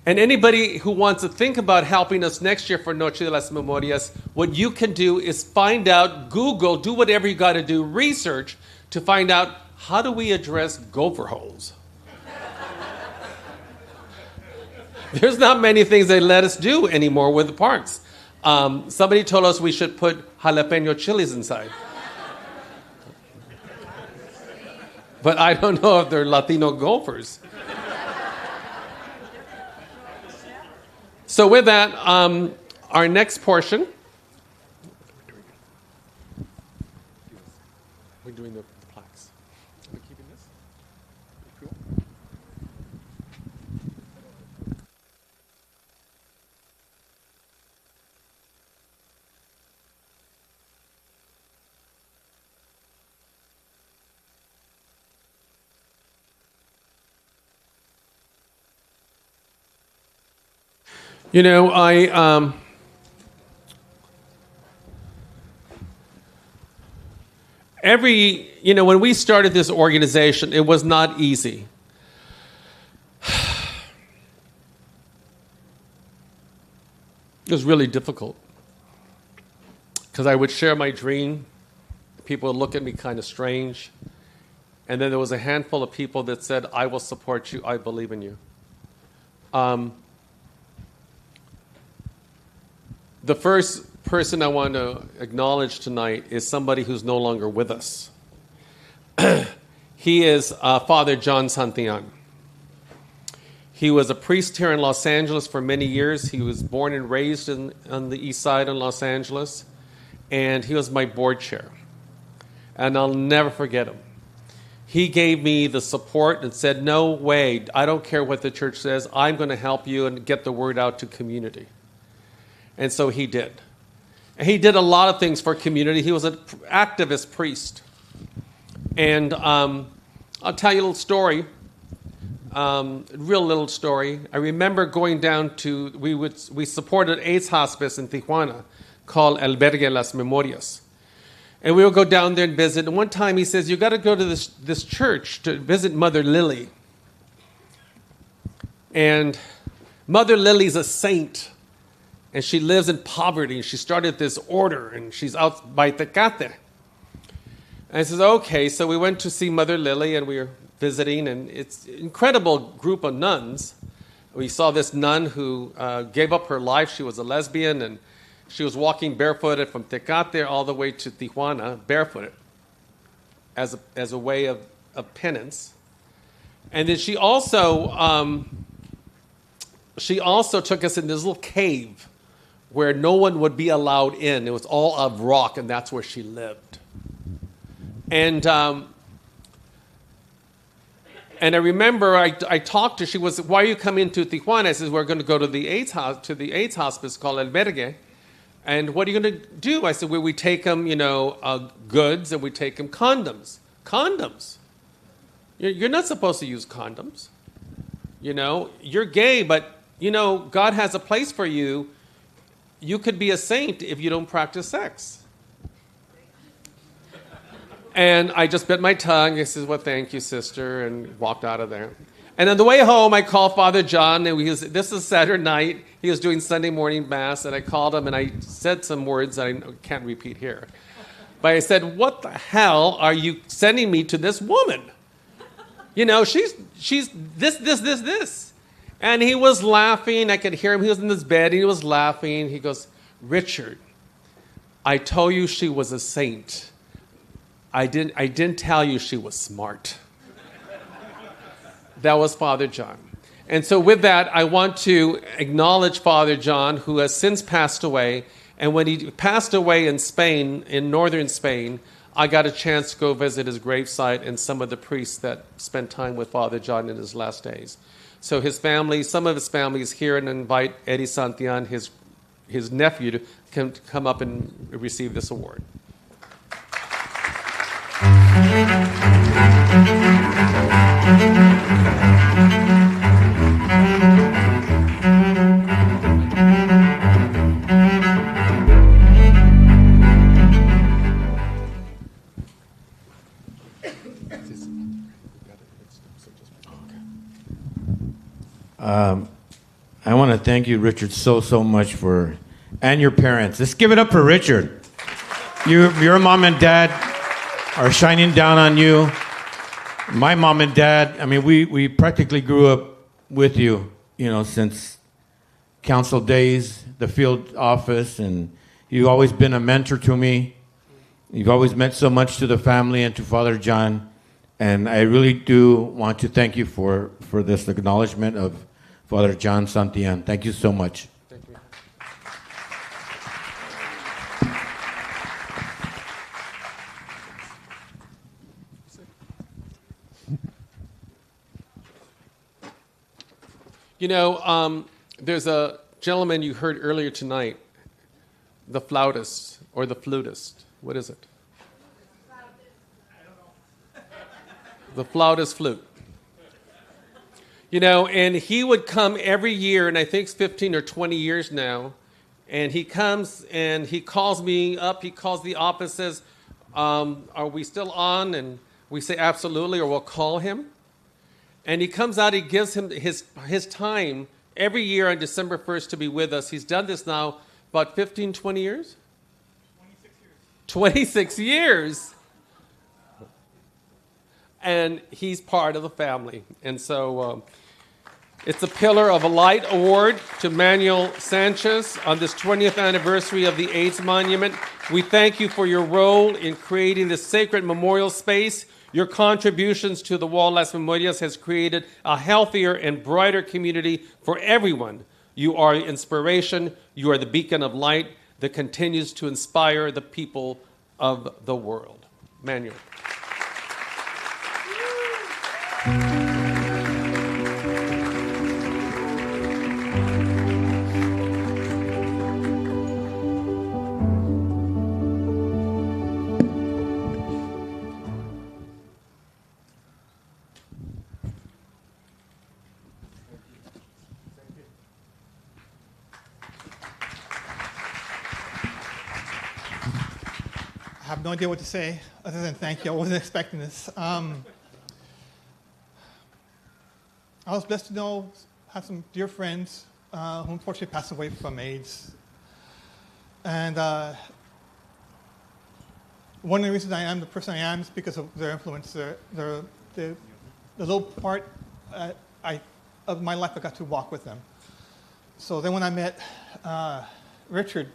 And anybody who wants to think about helping us next year for Noche de las Memorias, what you can do is find out, Google, do whatever you got to do, research to find out how do we address gopher holes. There's not many things they let us do anymore with the parks. Somebody told us we should put jalapeno chilies inside. But I don't know if they're Latino gophers. So with that, our next portion. We're doing the plaques. Are we keeping this? Cool. You know, when we started this organization, it was not easy. It was really difficult because I would share my dream. People would look at me kind of strange. And then there was a handful of people that said, I will support you. I believe in you. The first person I want to acknowledge tonight is somebody who's no longer with us. He is Father John Santillan. He was a priest here in Los Angeles for many years. He was born and raised on the east side in Los Angeles. And he was my board chair. And I'll never forget him. He gave me the support and said, no way, I don't care what the church says. I'm going to help you and get the word out to community. And so he did. And he did a lot of things for community. He was an activist priest. And I'll tell you a little story, real little story. I remember going down to, we supported an AIDS hospice in Tijuana called Albergue Las Memorias. And we would go down there and visit. And one time he says, you got to go to this church to visit Mother Lily. And Mother Lily's a saint. And she lives in poverty. She started this order, and she's out by Tecate. And I says, okay. So we went to see Mother Lily, and we were visiting, and it's an incredible group of nuns. We saw this nun who gave up her life. She was a lesbian, and she was walking barefooted from Tecate all the way to Tijuana, barefooted, as a way of penance. And then she also took us in this little cave where no one would be allowed in. It was all of rock, and that's where she lived. And I remember I talked to her. She was, why are you coming to Tijuana? I said, we're going to go to the AIDS hospice called Albergue. And what are you going to do? I said, well, we take them, goods, and we take them condoms. Condoms. You're not supposed to use condoms. You're gay, but, God has a place for you. You could be a saint if you don't practice sex. And I just bit my tongue. I said, well, thank you, sister, and walked out of there. And on the way home, I called Father John, and this is Saturday night. He was doing Sunday morning Mass, and I called him, and I said some words that I can't repeat here. But I said, what the hell are you sending me to this woman? She's this. And he was laughing. I could hear him. He was in his bed. And he was laughing. He goes, Richard, I told you she was a saint. I didn't tell you she was smart. That was Father John. And so with that, I want to acknowledge Father John, who has since passed away. And when he passed away in Spain, in northern Spain, I got a chance to go visit his gravesite and some of the priests that spent time with Father John in his last days. So his family, some of his family is here, and invite Eddie Santillan, his nephew, to come up and receive this award. I want to thank you, Richard, so much and your parents. Let's give it up for Richard. Your mom and dad are shining down on you. My mom and dad, I mean, we practically grew up with you, since council days, the field office, and you've always been a mentor to me. You've always meant so much to the family and to Father John, and I really do want to thank you for this acknowledgement of Father John Santillan. Thank you so much. Thank you. There's a gentleman you heard earlier tonight, the flautist or the flutist. What is it? The flautist flute. And he would come every year, and I think it's 15 or 20 years now, and he comes and he calls me up, he calls the office, says, are we still on? And we say, absolutely, or we'll call him. And he comes out, he gives him his time every year on December 1st to be with us. He's done this now about 15, 20 years? 26 years. And he's part of the family. And so it's a Pillar of a Light Award to Manuel Sanchez on this 20th anniversary of the AIDS Monument. We thank you for your role in creating this sacred memorial space. Your contributions to the Wall Las Memorias has created a healthier and brighter community for everyone. You are inspiration. You are the beacon of light that continues to inspire the people of the world. Manuel. I have no idea what to say other than thank you. I wasn't expecting this. I was blessed to have some dear friends who unfortunately passed away from AIDS. And one of the reasons I am the person I am is because of their influence. The little part of my life I got to walk with them. So then when I met Richard,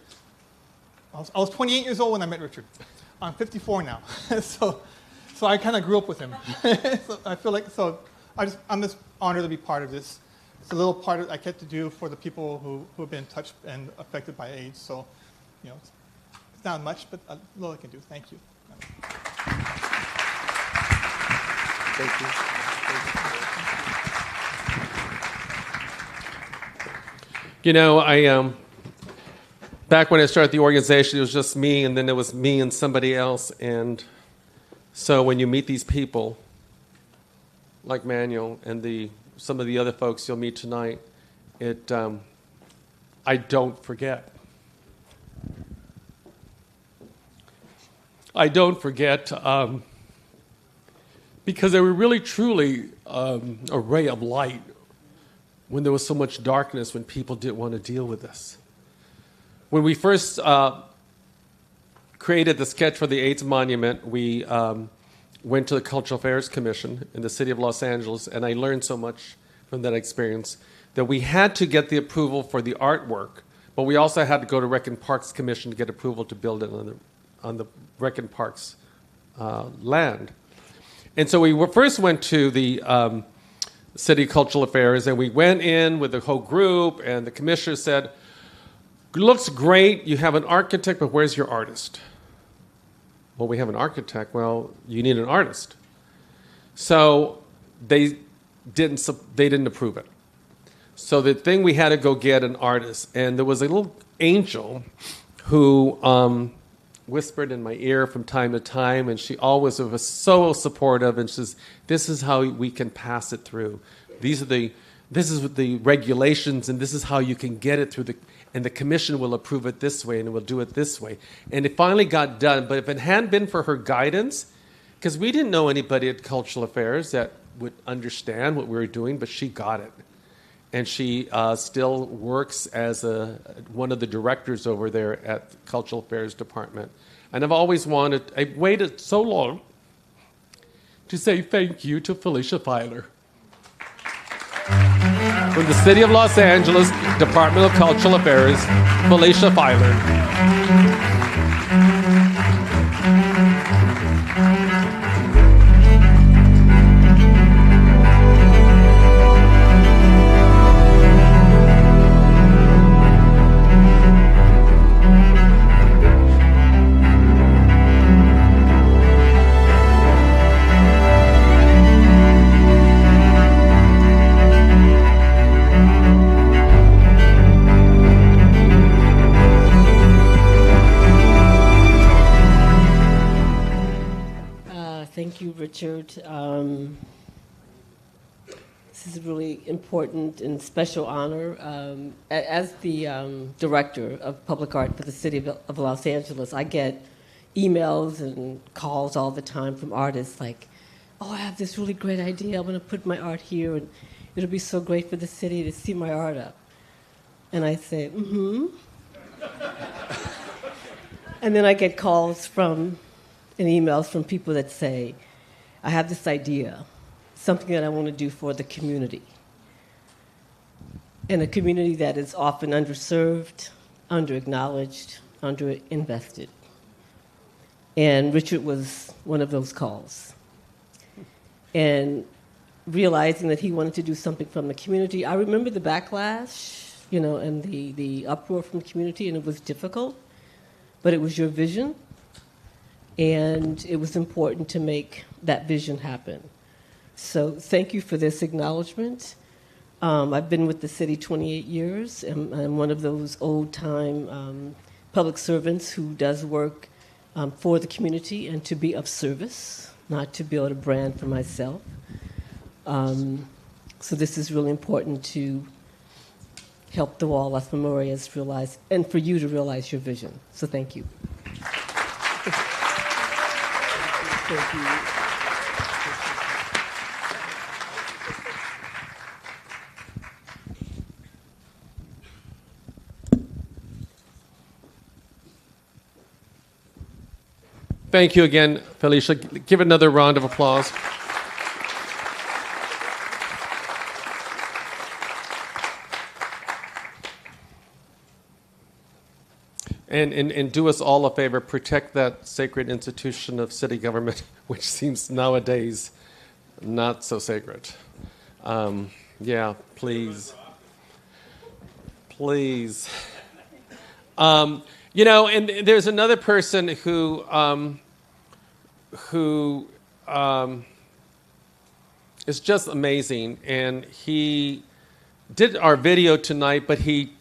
I was 28 years old when I met Richard. I'm 54 now, so I kind of grew up with him. So I feel like I'm just honored to be part of this. It's a little part I get to do for the people who have been touched and affected by AIDS. So, it's not much, but a little I can do. Thank you. Thank you. Back when I started the organization, it was just me, and then it was me and somebody else. And so when you meet these people, like Manuel and some of the other folks you'll meet tonight, I don't forget. I don't forget because they were really, truly a ray of light when there was so much darkness, when people didn't want to deal with this. When we first created the sketch for the AIDS Monument, we went to the Cultural Affairs Commission in the city of Los Angeles, and I learned so much from that experience, that we had to get the approval for the artwork, but we also had to go to Rec and Parks Commission to get approval to build it on the Rec and Parks land. And so we first went to the City Cultural Affairs, and we went in with the whole group, and the commissioner said, looks great, you have an architect, but where's your artist? Well, we have an architect. Well, you need an artist. So they didn't approve it. So the thing, we had to go get an artist, and there was a little angel who whispered in my ear from time to time, and she always was so supportive, and she says, this is how we can pass it through. This is the regulations, and this is how you can get it through and the commission will approve it this way, and it will do it this way. And it finally got done, but if it hadn't been for her guidance, because we didn't know anybody at Cultural Affairs that would understand what we were doing, but she got it. And she still works as one of the directors over there at the Cultural Affairs Department. And I've waited so long to say thank you to Felicia Filer. From the City of Los Angeles, Department of Cultural Affairs, Felicia Filer. Thank you, Richard. This is a really important and special honor. As the director of public art for the City of Los Angeles, I get emails and calls all the time from artists like, oh, I have this really great idea. I'm going to put my art here, and it'll be so great for the city to see my art up. And I say, mm-hmm. And then I get calls and emails from people that say, I have this idea, something that I want to do for the community. And a community that is often underserved, underacknowledged, underinvested. And Richard was one of those calls. And realizing that he wanted to do something from the community, I remember the backlash, and the uproar from the community, and it was difficult, but it was your vision. And it was important to make that vision happen. So thank you for this acknowledgement. I've been with the city 28 years, and I'm one of those old-time public servants who does work for the community and to be of service, not to build a brand for myself. So this is really important to help the wall Las Memorias realize, and for you to realize your vision. So thank you. Thank you. Thank you again, Felicia. Give another round of applause. And do us all a favor, protect that sacred institution of city government, which seems nowadays not so sacred. Yeah, please. Please. And there's another person who is just amazing, and he did our video tonight, but he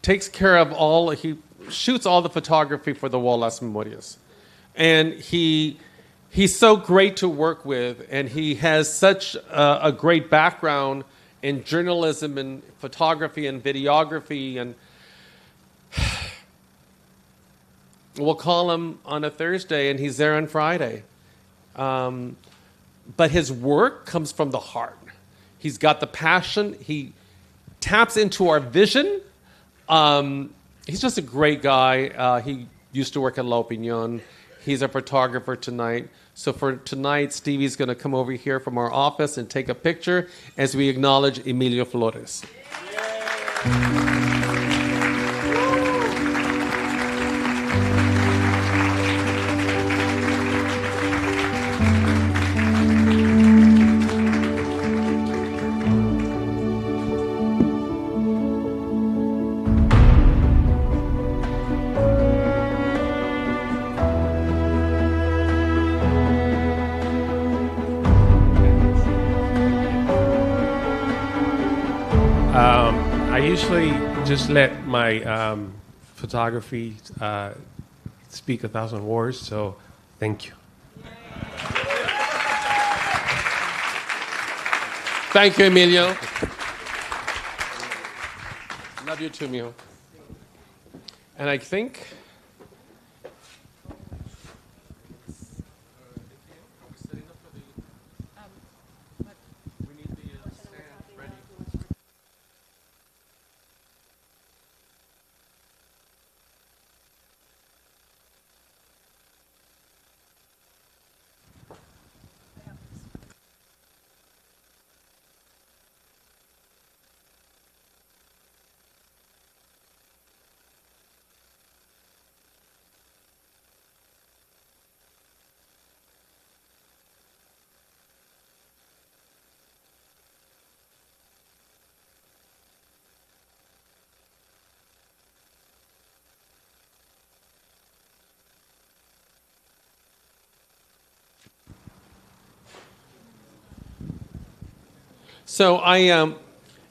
takes care of he shoots all the photography for the Wall Las Memorias. And he's so great to work with, and he has such a great background in journalism and photography and videography, and we'll call him on a Thursday, and he's there on Friday. But his work comes from the heart. He's got the passion. He taps into our vision. He's just a great guy. He used to work at La Opinion. He's a photographer tonight. So for tonight, Stevie's going to come over here from our office and take a picture as we acknowledge Emilio Flores. I usually just let my photography speak 1,000 words, so thank you. Thank you, Emilio. Love you too, Mio. And I think... So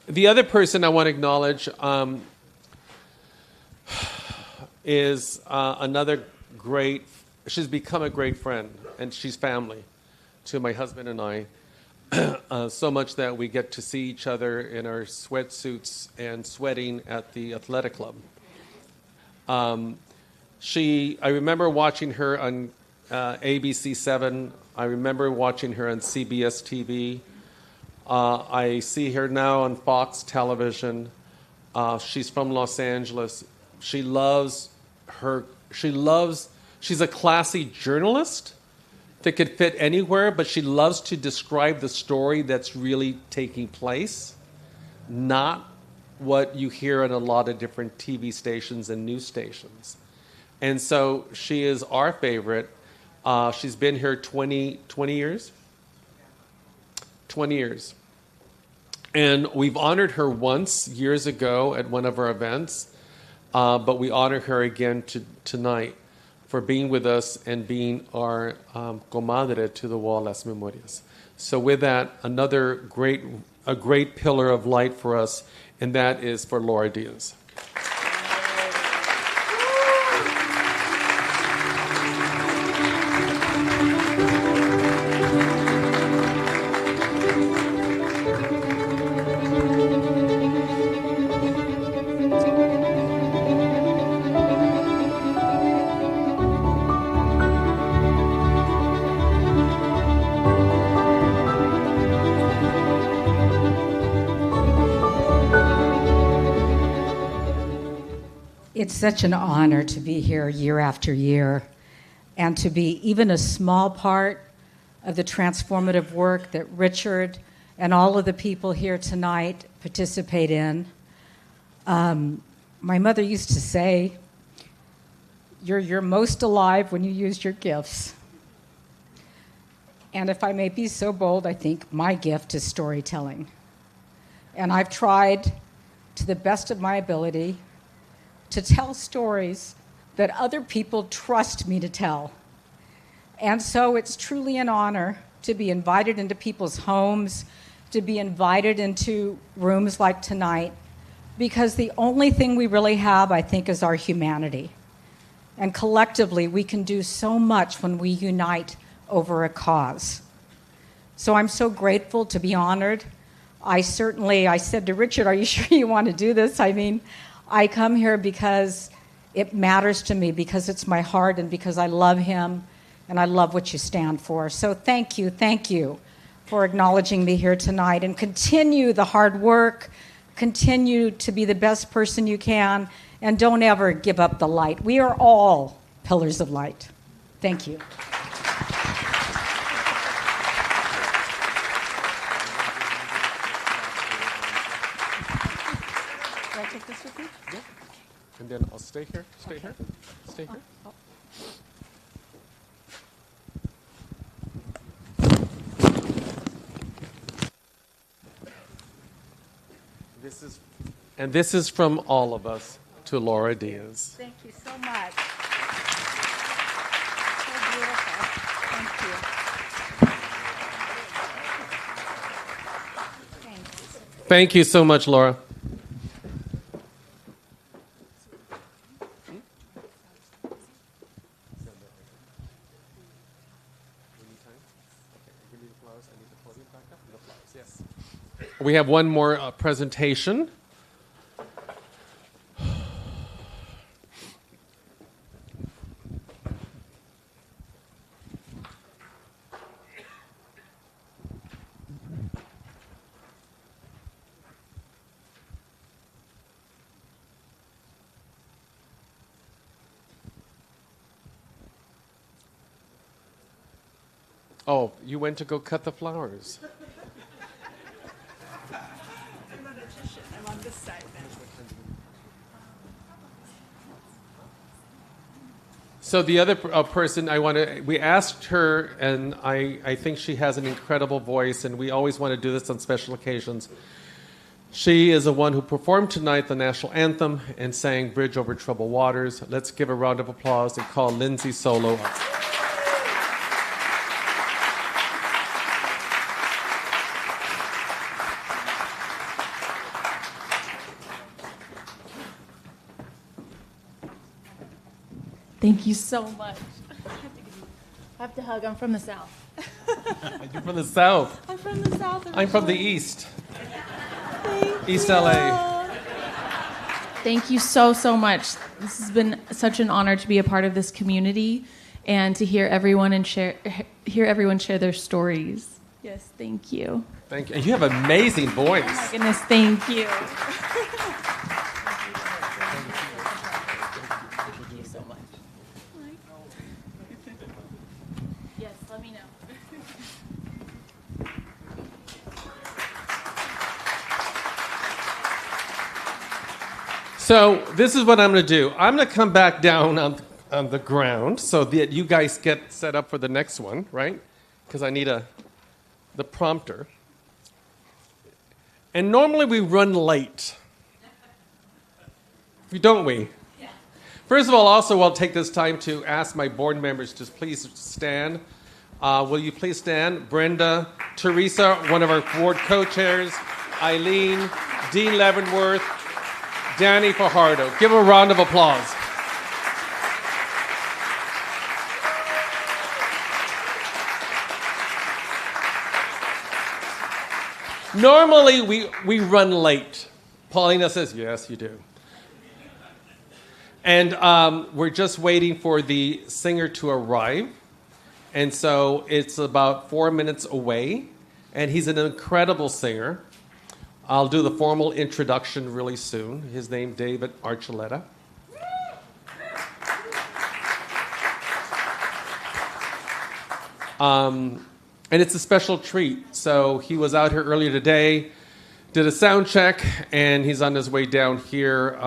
the other person I want to acknowledge is another great, she's become a great friend, and she's family to my husband and I, so much that we get to see each other in our sweatsuits and sweating at the athletic club. I remember watching her on ABC7. I remember watching her on CBS TV. I see her now on Fox Television. She's from Los Angeles. She's a classy journalist that could fit anywhere, but she loves to describe the story that's really taking place, not what you hear in a lot of different TV stations and news stations. And so she is our favorite. She's been here 20 years? 20 years. And we've honored her once years ago at one of our events, but we honor her again tonight for being with us and being our comadre to the wall, Las Memorias. So with that, a great pillar of light for us, and that is for Laura Diaz. It's such an honor to be here year after year and to be even a small part of the transformative work that Richard and all of the people here tonight participate in. My mother used to say, you're most alive when you use your gifts. And if I may be so bold, I think my gift is storytelling. And I've tried to the best of my ability to tell stories that other people trust me to tell. And so it's truly an honor to be invited into people's homes, to be invited into rooms like tonight, because the only thing we really have, I think, is our humanity. And collectively, we can do so much when we unite over a cause. So I'm so grateful to be honored. I said to Richard, are you sure you want to do this? I mean, I come here because it matters to me, because it's my heart, and because I love him, and I love what you stand for. So thank you for acknowledging me here tonight, and continue the hard work, continue to be the best person you can, and don't ever give up the light. We are all pillars of light. Thank you. I take this with me? Yeah. And then I'll stay here, stay here, stay here. This is from all of us to Laura Diaz. Thank you so much. So beautiful. Thank you. Thank you so much, Laura. We have one more presentation. Oh, you went to go cut the flowers. I'm on this side then. So the other person we asked her, and I think she has an incredible voice, and we always want to do this on special occasions. She is the one who performed tonight the national anthem and sang Bridge Over Troubled Waters. Let's give a round of applause and call Lindsay Solo up. Thank you so much. I have to hug. I'm from the South. You're from the South. I'm from the South. I'm from the East. Thank East you. LA. Thank you so, so much. This has been such an honor to be a part of this community and to hear everyone share their stories. Yes, thank you. Thank you. And you have an amazing voice. Oh my goodness, thank you. Thank you so much. Yes, let me know. So this is what I'm going to do. I'm going to come back down on the ground so that you guys get set up for the next one, right? Because I need the prompter. And normally we run late. Don't we? Yeah. First of all, also I'll take this time to ask my board members to please stand. Will you please stand? Brenda, Teresa, one of our board co-chairs, Eileen, Dean Leavenworth, Danny Fajardo. Give a round of applause. Normally, we run late. Paulina says, yes, you do. And we're just waiting for the singer to arrive. And so it's about 4 minutes away. And he's an incredible singer. I'll do the formal introduction really soon. His name, David Archuleta. And it's a special treat. So he was out here earlier today, did a sound check, and he's on his way down here.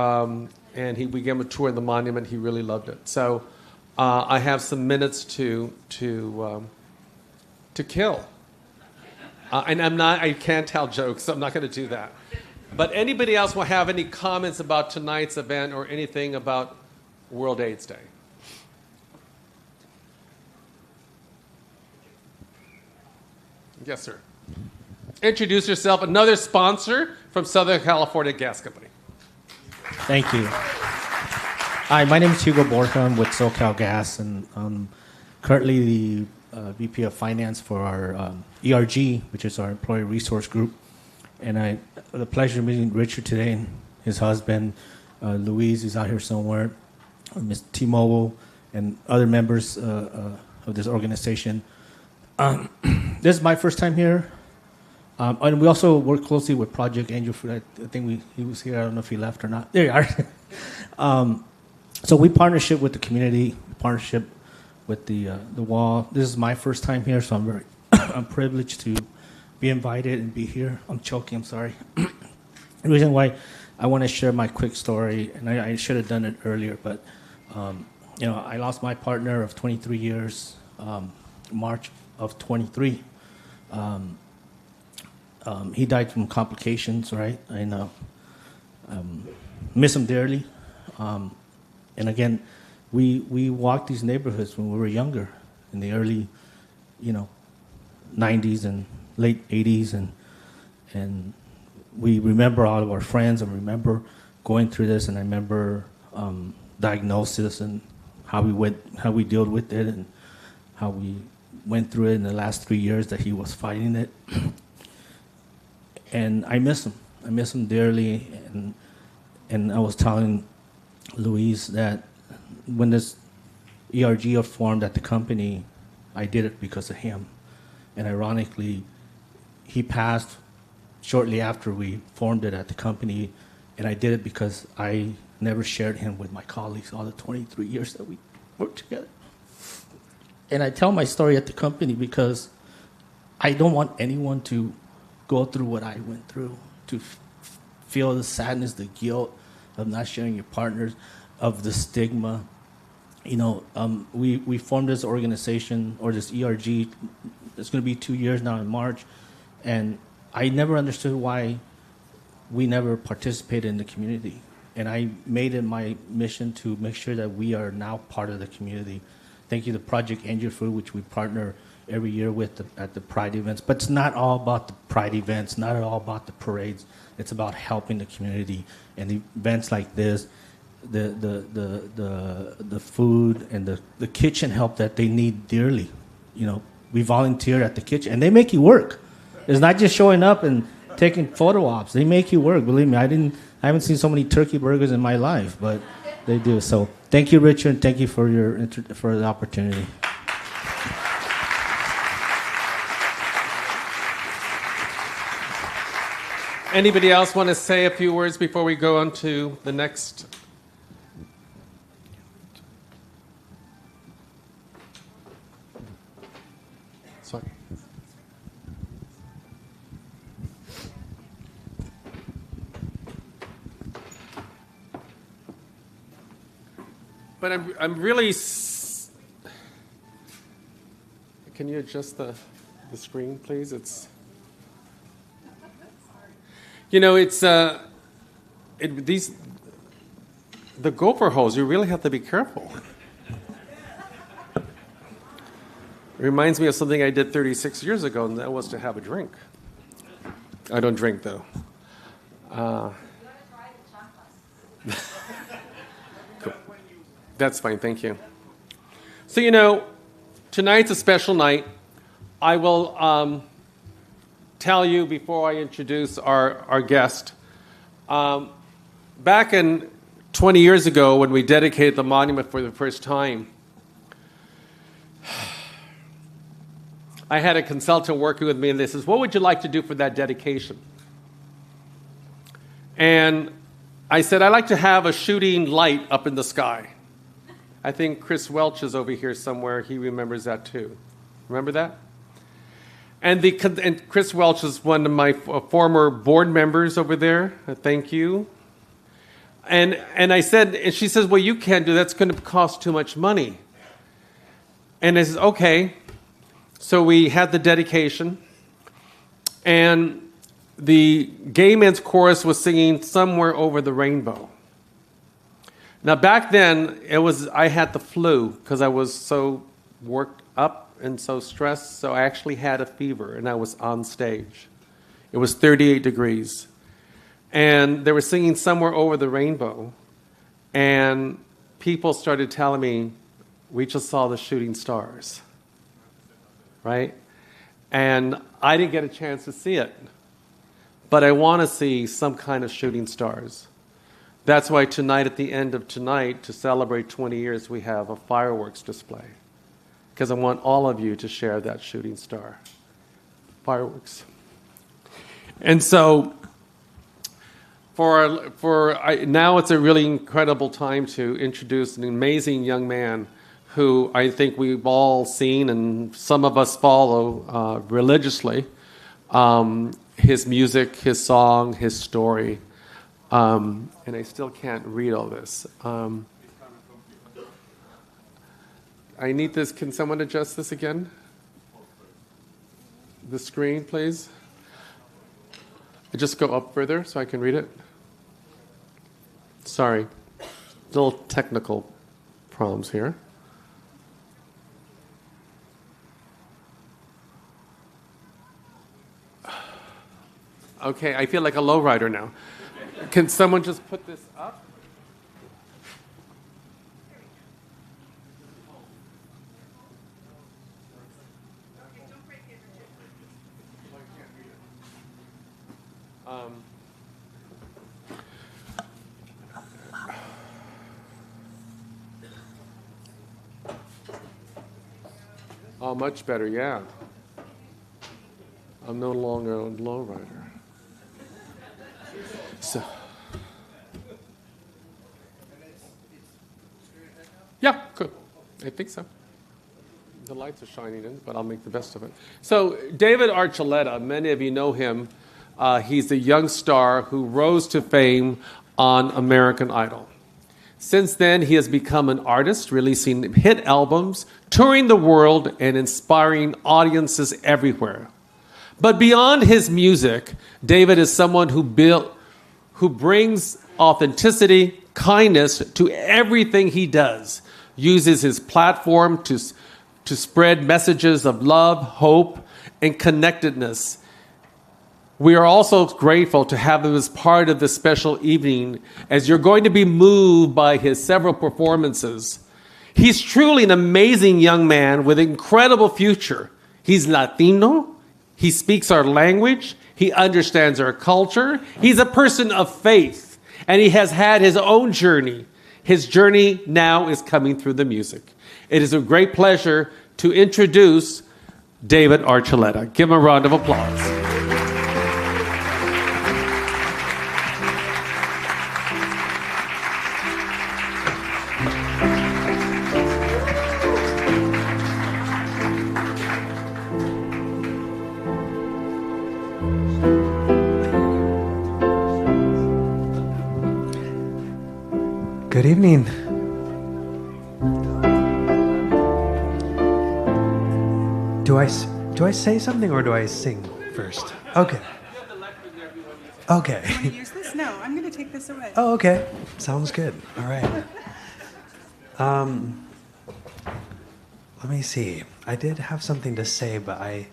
And we gave him a tour of the monument. He really loved it. So I have some minutes to kill. And I can't tell jokes, so I'm not going to do that. But anybody else will have any comments about tonight's event or anything about World AIDS Day? Yes, sir. Introduce yourself. Another sponsor from Southern California Gas Company. Thank you. Hi, my name is Hugo Borja. I'm with SoCal Gas, and I'm currently the VP of Finance for our ERG, which is our Employee Resource Group. And I had the pleasure of meeting Richard today and his husband. Louise is out here somewhere, Ms. T-Mobile, and other members of this organization. This is my first time here. And we also work closely with Project Angel Fruit. I think he was here. I don't know if he left or not. There you are. So we partnership with the community, partnership with the wall. This is my first time here, so I'm privileged to be invited and be here. I'm choking. I'm sorry. The reason why I want to share my quick story, and I should have done it earlier, but I lost my partner of 23 years, March of 23. He died from complications, right? I know. Miss him dearly. And again, we walked these neighborhoods when we were younger, in the early, 90s and late 80s, and we remember all of our friends, and remember going through this, and I remember diagnosis and how we dealt with it, and how we went through it in the last 3 years that he was fighting it. And I miss him. I miss him dearly, and I was telling Luis that when this ERG formed at the company, I did it because of him. And ironically, he passed shortly after we formed it at the company, and I did it because I never shared him with my colleagues all the 23 years that we worked together. And I tell my story at the company because I don't want anyone to go through what I went through, to feel the sadness, the guilt of not sharing your partners, of the stigma. We formed this organization, or this ERG. It's going to be 2 years now in March, and I never understood why we never participated in the community. And I made it my mission to make sure that we are now part of the community. Thank you to Project Angel Food, which we partner every year with at the Pride events. But it's not all about the Pride events, not all about the parades. It's about helping the community. And events like this, the food and the kitchen help that they need dearly. We volunteer at the kitchen, and they make you work. It's not just showing up and taking photo ops. They make you work. Believe me, I haven't seen so many turkey burgers in my life, but they do. So thank you, Richard, and thank you for for the opportunity. Anybody else want to say a few words before we go on to the next? Sorry. But I'm really. Can you adjust the screen, please? It's. It's the gopher hose. You really have to be careful. It reminds me of something I did 36 years ago, and that was to have a drink. I don't drink though. Cool. That's fine. Thank you. So tonight's a special night. I will. Tell you before I introduce our guest. Back in 20 years ago, when we dedicated the monument for the first time, I had a consultant working with me, and they says, "What would you like to do for that dedication?" And I said, "I'd like to have a shooting light up in the sky." I think Chris Welch is over here somewhere. He remembers that too. Remember that? And Chris Welch is one of my former board members over there. Thank you. And I said, and she says, "Well, you can't do that. That's going to cost too much money." And I said, "Okay." So we had the dedication, and the gay men's chorus was singing "Somewhere Over the Rainbow." Now back then, I had the flu because I was so worked up and so stressed, so I actually had a fever, and I was on stage. It was 38 degrees. And they were singing "Somewhere Over the Rainbow," and people started telling me, "We just saw the shooting stars." Right? And I didn't get a chance to see it. But I want to see some kind of shooting stars. That's why tonight, at the end of tonight, to celebrate 20 years, we have a fireworks display. Because I want all of you to share that shooting star. Fireworks. And so, now it's a really incredible time to introduce an amazing young man who I think we've all seen, and some of us follow religiously. His music, his song, his story. And I still can't read all this. I need this. Can someone adjust this again? The screen, please. Just go up further so I can read it. Sorry. Little technical problems here. Okay, I feel like a lowrider now. Can someone just put this up? Oh, much better, yeah. I'm no longer a lowrider. So, yeah, good. I think so. The lights are shining in, but I'll make the best of it. So, David Archuleta, many of you know him. He's a young star who rose to fame on American Idol. Since then, he has become an artist, releasing hit albums, touring the world, and inspiring audiences everywhere. But beyond his music, David is someone who brings authenticity, kindness to everything he does, uses his platform to spread messages of love, hope, and connectedness. We are also grateful to have him as part of this special evening, as you're going to be moved by his several performances. He's truly an amazing young man with an incredible future. He's Latino. He speaks our language. He understands our culture. He's a person of faith, and he has had his own journey. His journey now is coming through the music. It is a great pleasure to introduce David Archuleta. Give him a round of applause. Good evening. Do I say something or do I sing first? Okay. Okay. Do you want to use this? No, I'm going to take this away. Oh, okay. Sounds good. All right. Let me see. I did have something to say, but I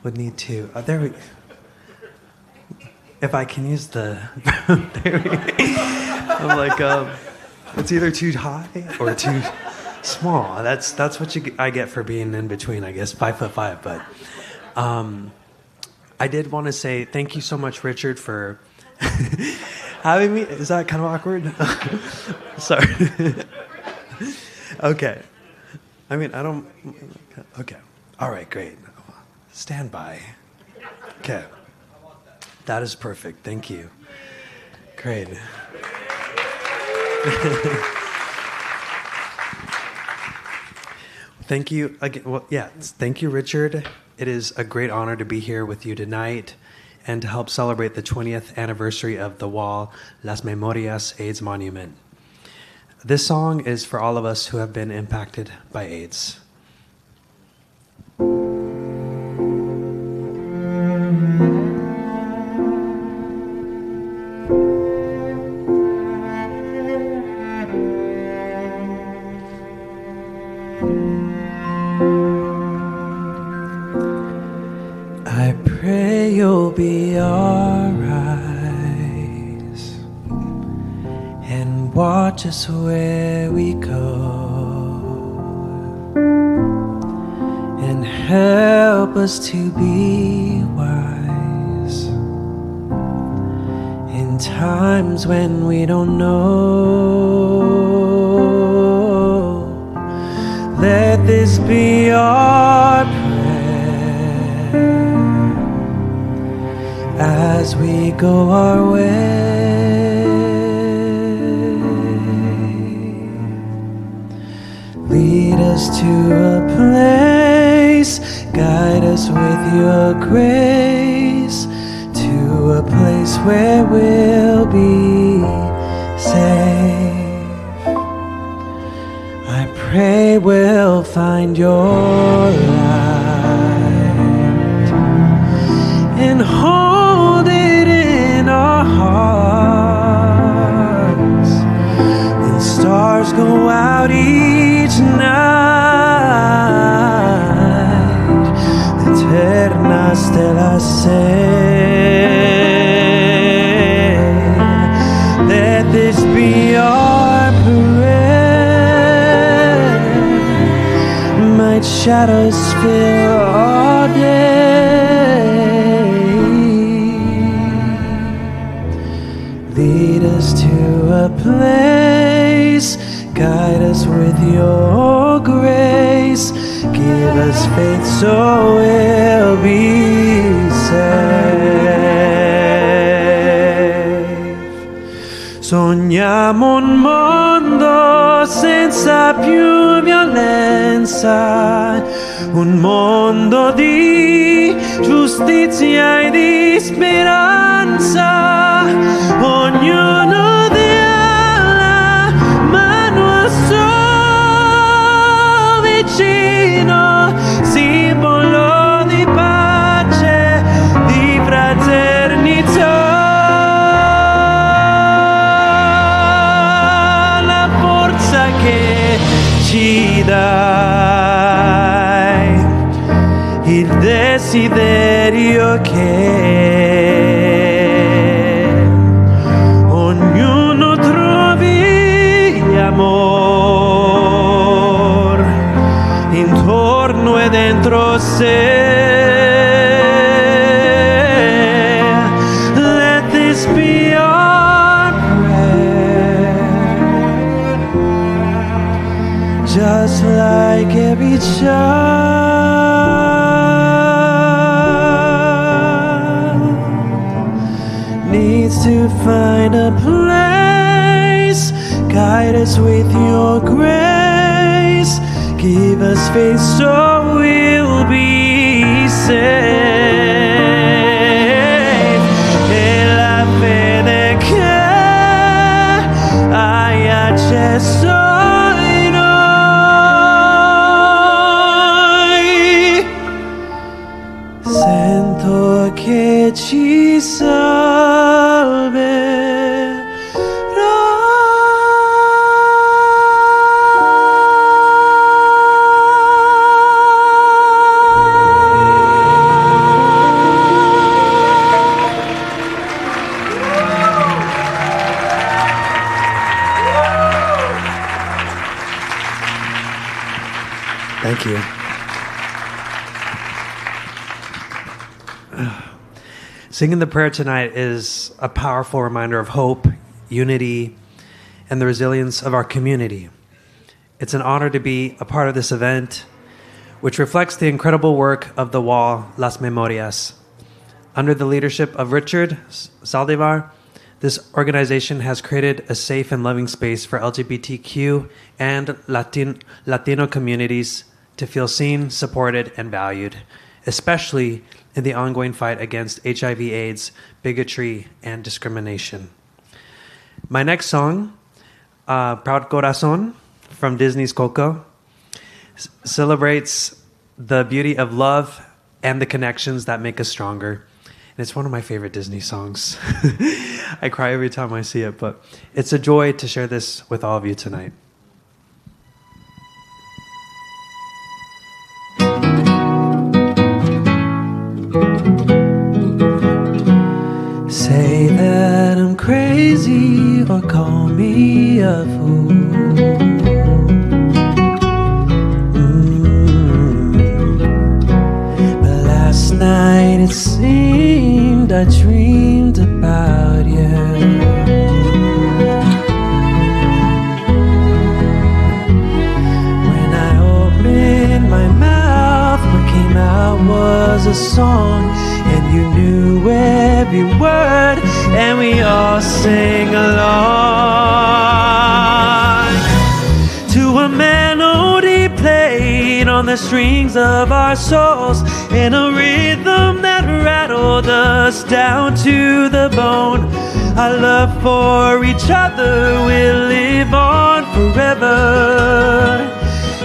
would need to. If I can use the. I'm like, it's either too high or too small. That's what I get for being in between, I guess, 5'5". But I did want to say thank you so much, Richard, for having me. Is that kind of awkward? Sorry. Okay. I mean, I don't. Okay. All right. Great. Stand by. Okay. That is perfect. Thank you. Great. Thank you again. Well, yeah, thank you, Richard. It is a great honor to be here with you tonight and to help celebrate the 20th anniversary of the wall, Las Memorias AIDS Monument. This song is for all of us who have been impacted by AIDS. I pray you'll be alright and watch us where we go and help us to be wise in times when we don't know. Let this be our as we go our way. Lead us to a place, guide us with your grace, to a place where we'll be will find your light and hold it in our hearts. When stars go out each night, eterna stella say, let this be our prayer. Might shadows fill all day. Lead us to a place, guide us with your grace. Give us faith so we'll be safe. Sogniamo un mondo senza più violenza, un mondo di giustizia e di speranza. Ognuno dia la mano al suo vicino, simbolo di pace, di fraternità. La forza che ci dai, il desiderio che ognuno trovi amor intorno e dentro sé. Let this be our prayer, just like every child needs to find a place. Guide us with your grace. Give us faith so we'll be safe. E la fede che hai accesso in noi, sento che ci Thank you. Singing the prayer tonight is a powerful reminder of hope, unity, and the resilience of our community. It's an honor to be a part of this event, which reflects the incredible work of the wall Las Memorias. Under the leadership of Richard Saldivar, this organization has created a safe and loving space for LGBTQ and Latino communities to feel seen, supported, and valued, especially in the ongoing fight against HIV/AIDS, bigotry, and discrimination. My next song, Proud Corazon, from Disney's Coco, celebrates the beauty of love and the connections that make us stronger. And it's one of my favorite Disney songs. I cry every time I see it, but it's a joy to share this with all of you tonight. Say that I'm crazy or call me a fool. But last night it seemed I dreamed about you. When I opened my mouth, what came out was a song. And you knew every word, and we all sang along to a melody played on the strings of our souls, in a rhythm that rattled us down to the bone. Our love for each other will live on forever,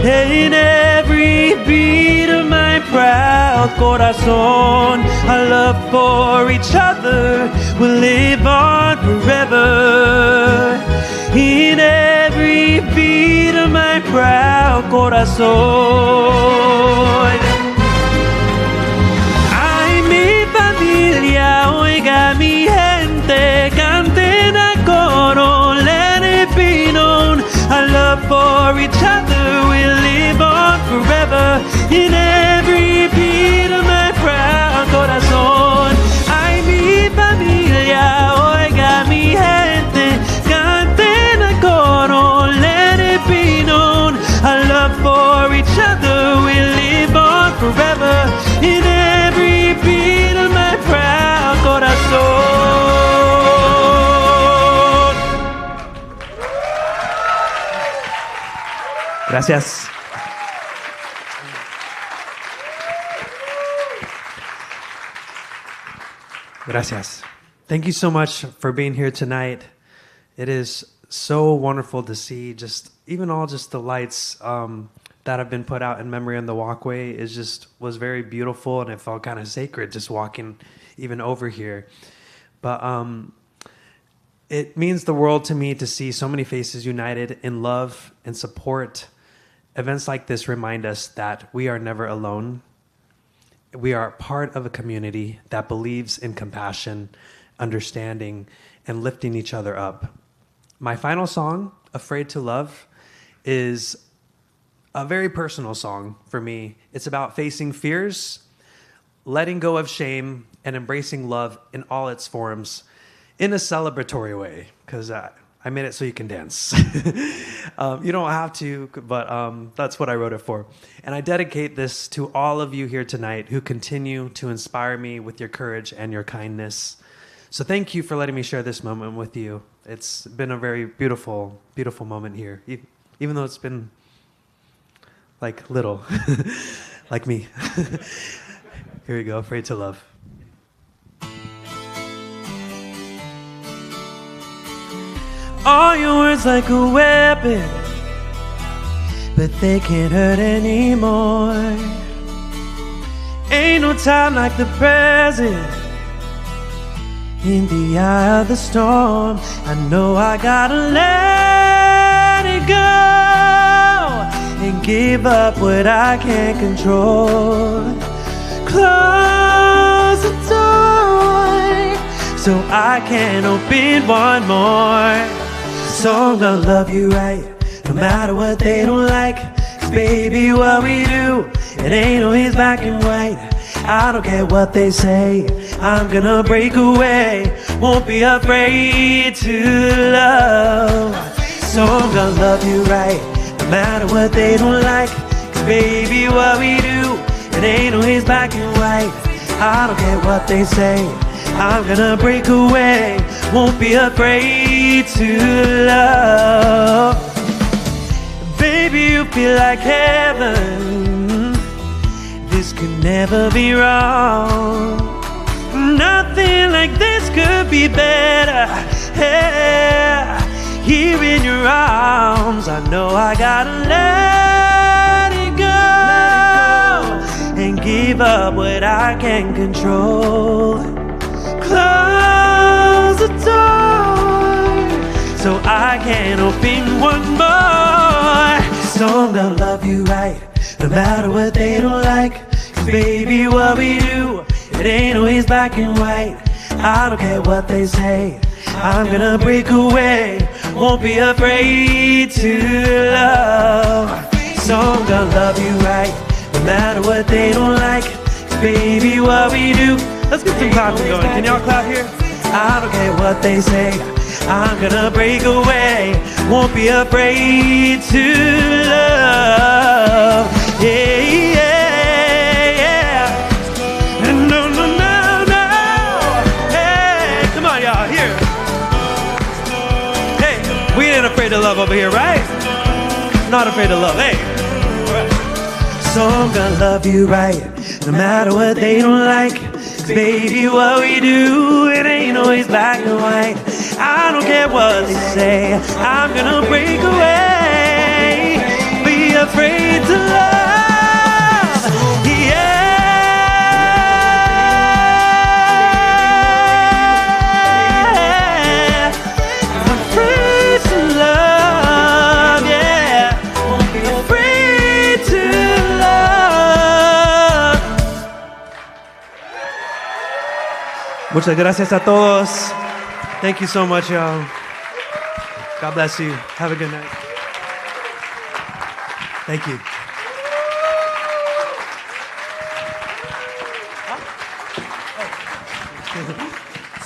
In every beat of my proud corazón, our love for each other will live on forever. In every beat of my proud corazón. Ay, mi familia, oiga mi gente, canten a coro, let it be known, our love for each other will live on forever. In every beat of my proud corazón. Ay, mi familia, oiga mi gente, canten a coro, let it be known, our love for each other will live on forever. In every beat of my proud corazón. Gracias. Gracias. Thank you so much for being here tonight. It is so wonderful to see just the lights that have been put out in memory on the walkway. Was very beautiful, and it felt kind of sacred just walking even over here. But it means the world to me to see so many faces united in love and support. Events like this remind us that we are never alone. We are part of a community that believes in compassion, understanding, and lifting each other up. My final song, Afraid to Love, is a very personal song for me. It's about facing fears, letting go of shame, and embracing love in all its forms in a celebratory way, because I made it so you can dance. You don't have to, but that's what I wrote it for. And I dedicate this to all of you here tonight who continue to inspire me with your courage and your kindness. So thank you for letting me share this moment with you. It's been a very beautiful, beautiful moment here, even though it's been like little, like me. Here we go, Afraid to Love. All your words like a weapon, but they can't hurt anymore. Ain't no time like the present. In the eye of the storm, I know I gotta let it go and give up what I can't control. Close the door so I can open one more. Song gonna love you right, no matter what they don't like. 'Cause baby, what we do, it ain't always black and white. I don't care what they say, I'm gonna break away. Won't be afraid to love. So I'm gonna love you right, no matter what they don't like. 'Cause baby, what we do, it ain't always black and white. I don't care what they say, I'm gonna break away. Won't be afraid to love. Baby, you feel like heaven. This could never be wrong. Nothing like this could be better. Yeah. Here in your arms, I know I gotta let it go and give up what I can't control. Close the door so I can open one more. So I'm gonna love you right, no matter what they don't like. 'Cause baby, what we do, it ain't always black and white. I don't care what they say, I'm gonna break away. Won't be afraid to love. So I'm gonna love you right, no matter what they don't like. 'Cause baby, what we do. Let's get some clapping going. Can y'all clap here? I don't care what they say, I'm gonna break away. Won't be afraid to love. Yeah, yeah, yeah. No, no, no, no. Hey, come on, y'all, here. Hey, we ain't afraid to love over here, right? Not afraid to love, hey. All right. So I'm gonna love you right, no matter what they don't like. 'Cause baby, what we do, it ain't always black and white. I don't care what they say, I'm gonna break away. Be afraid to love. Yeah, afraid to love. Yeah, afraid to love. Muchas gracias a todos. Thank you so much, y'all. God bless you. Have a good night. Thank you.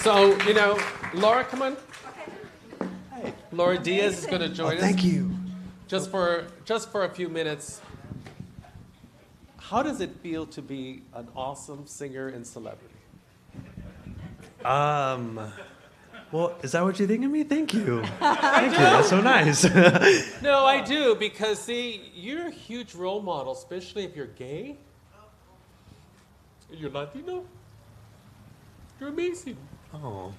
So, you know, Laura, come on. Hey. Laura Diaz is going to join us. Thank you. Just for a few minutes. How does it feel to be an awesome singer and celebrity? Well, is that what you think of me? Thank you. Thank you. That's so nice. No, I do, because see, you're a huge role model, especially if you're gay. You're Latino. You're amazing. Oh,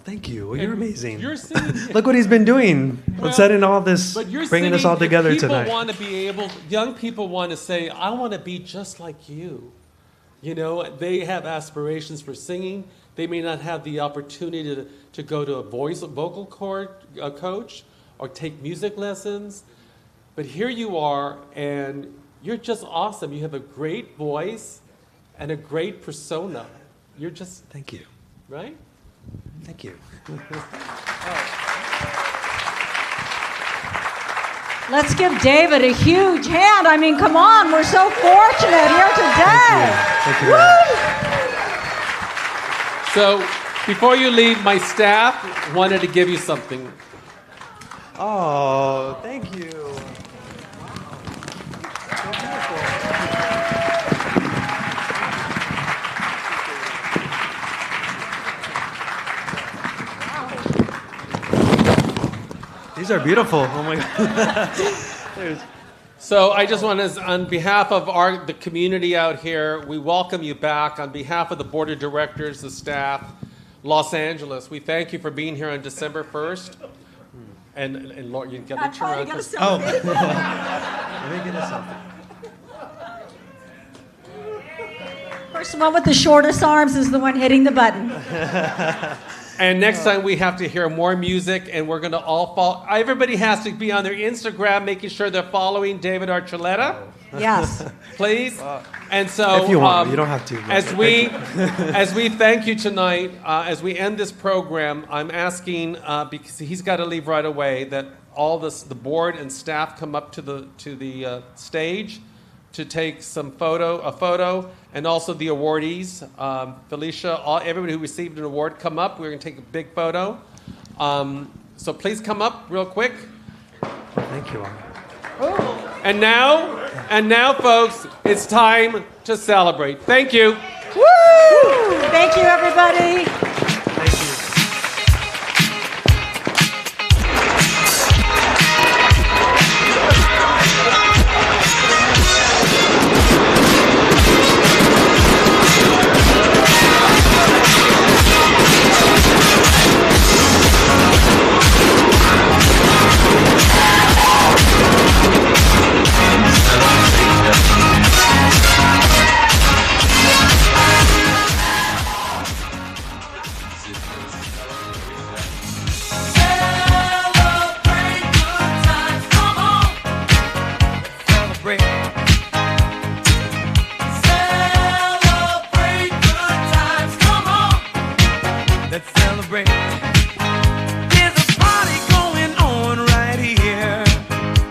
thank you. Well, you're amazing. You're singing. Look what he's been doing. Well, setting all this, but you're bringing us singing, all together people tonight. Want to be able, young people want to say, I want to be just like you. You know, they have aspirations for singing. They may not have the opportunity to go to a vocal coach or take music lessons. But here you are, and you're just awesome. You have a great voice and a great persona. You're just... Thank you. Right? Thank you. Let's give David a huge hand. I mean, come on, we're so fortunate here today. Thank you. So, before you leave, my staff wanted to give you something. Oh, thank you. These are beautiful. Oh my God. So I just want to, on behalf of the community out here, we welcome you back. On behalf of the board of directors, the staff, Los Angeles, we thank you for being here on December 1st. And Lord, you can get a picture around. Get a selfie. Let me get a selfie. First one with the shortest arms is the one hitting the button. And next time we have to hear more music, and we're going to all follow. Everybody has to be on their Instagram, making sure they're following David Archuleta. Yes. Please. And so, if you want, you don't have to. As we thank you tonight, as we end this program, I'm asking because he's got to leave right away, that all the board and staff come up to the stage to take a photo, and also the awardees, Felicia, everybody who received an award, come up. We're going to take a big photo. So please come up real quick. Thank you all. And now, folks, it's time to celebrate. Thank you. Woo! Thank you, everybody.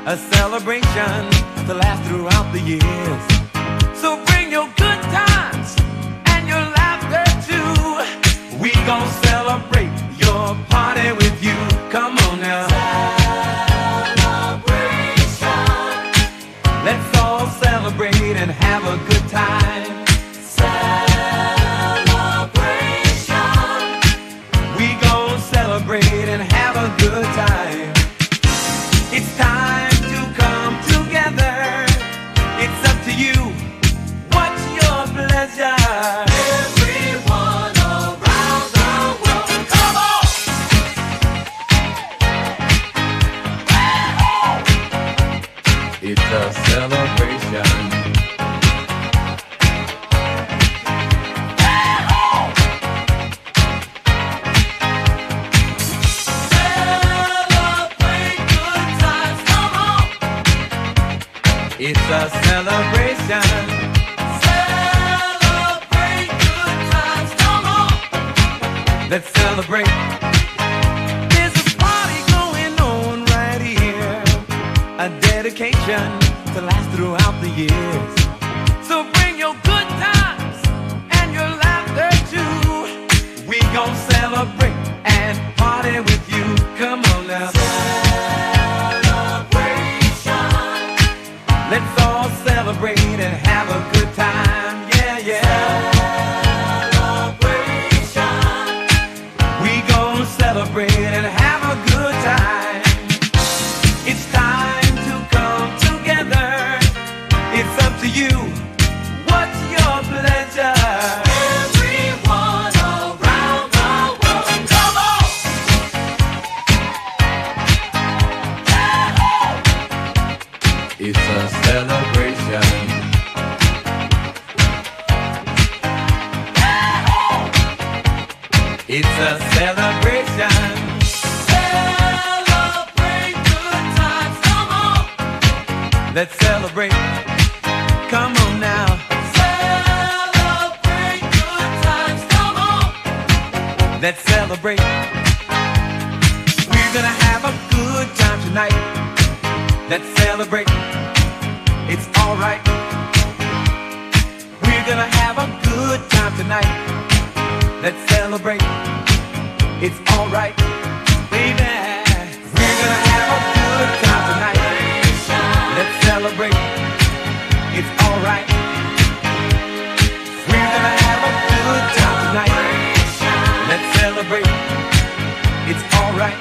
A celebration to last throughout the years. So bring your good times and your laughter too. We gon' celebrate your party with you. Come on now. Celebration. Let's all celebrate and have a good time. Celebration. We gon' celebrate and have a good time. It's time to come together. It's a a celebration. It's a celebration. Celebrate good times, come on. Let's celebrate. There's a party going on right here. A dedication to last throughout the years. So bring your good times and your laughter too. We gon' celebrate and party with you. Come on now. Let's all celebrate and have a good time, yeah, yeah. Celebration. We gon' celebrate and have a good time. It's time to come together. It's up to you. What's your pleasure? Everyone around the world, come on! It's a celebration. It's a celebration. Celebrate good times, come on. Let's celebrate. Come on now. Celebrate good times, come on. Let's celebrate. We're gonna have a good time tonight. Let's celebrate. It's alright. We're gonna have a good time tonight. Let's celebrate. It's alright, baby. We're gonna have a good time tonight. Let's celebrate. It's alright. We're gonna have a good time tonight. Let's celebrate. It's alright.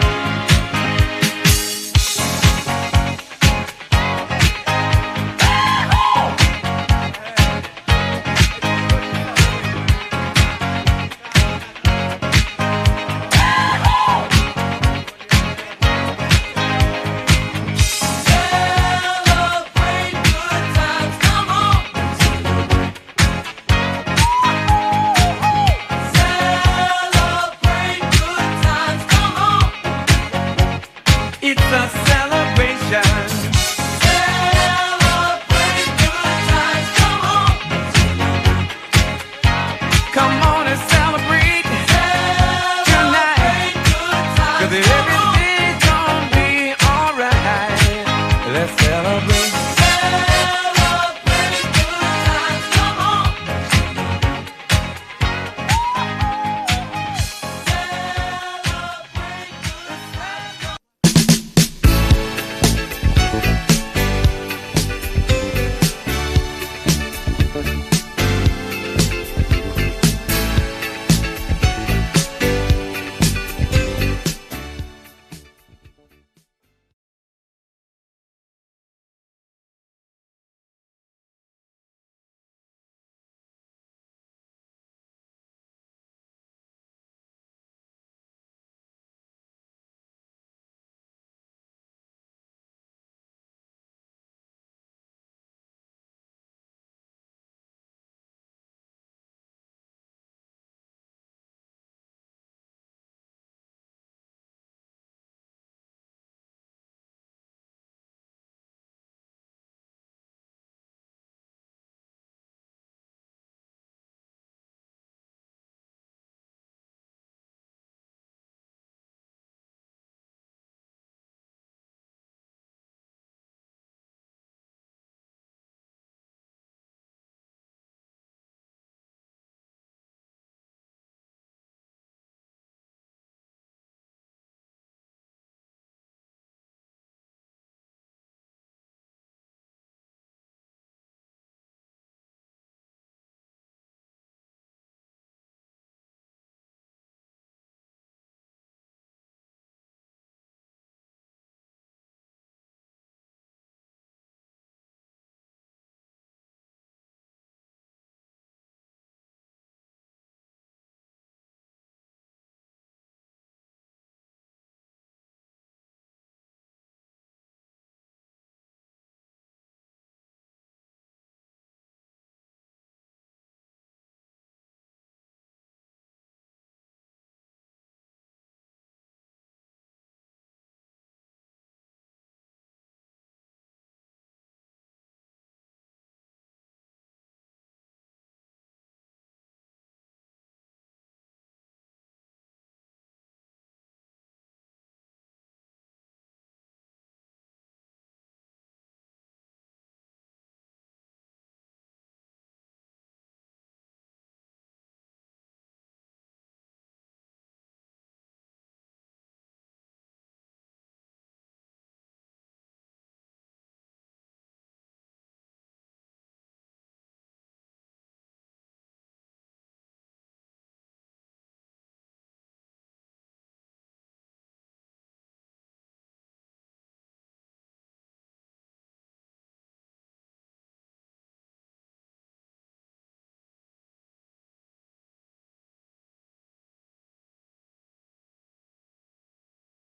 It's a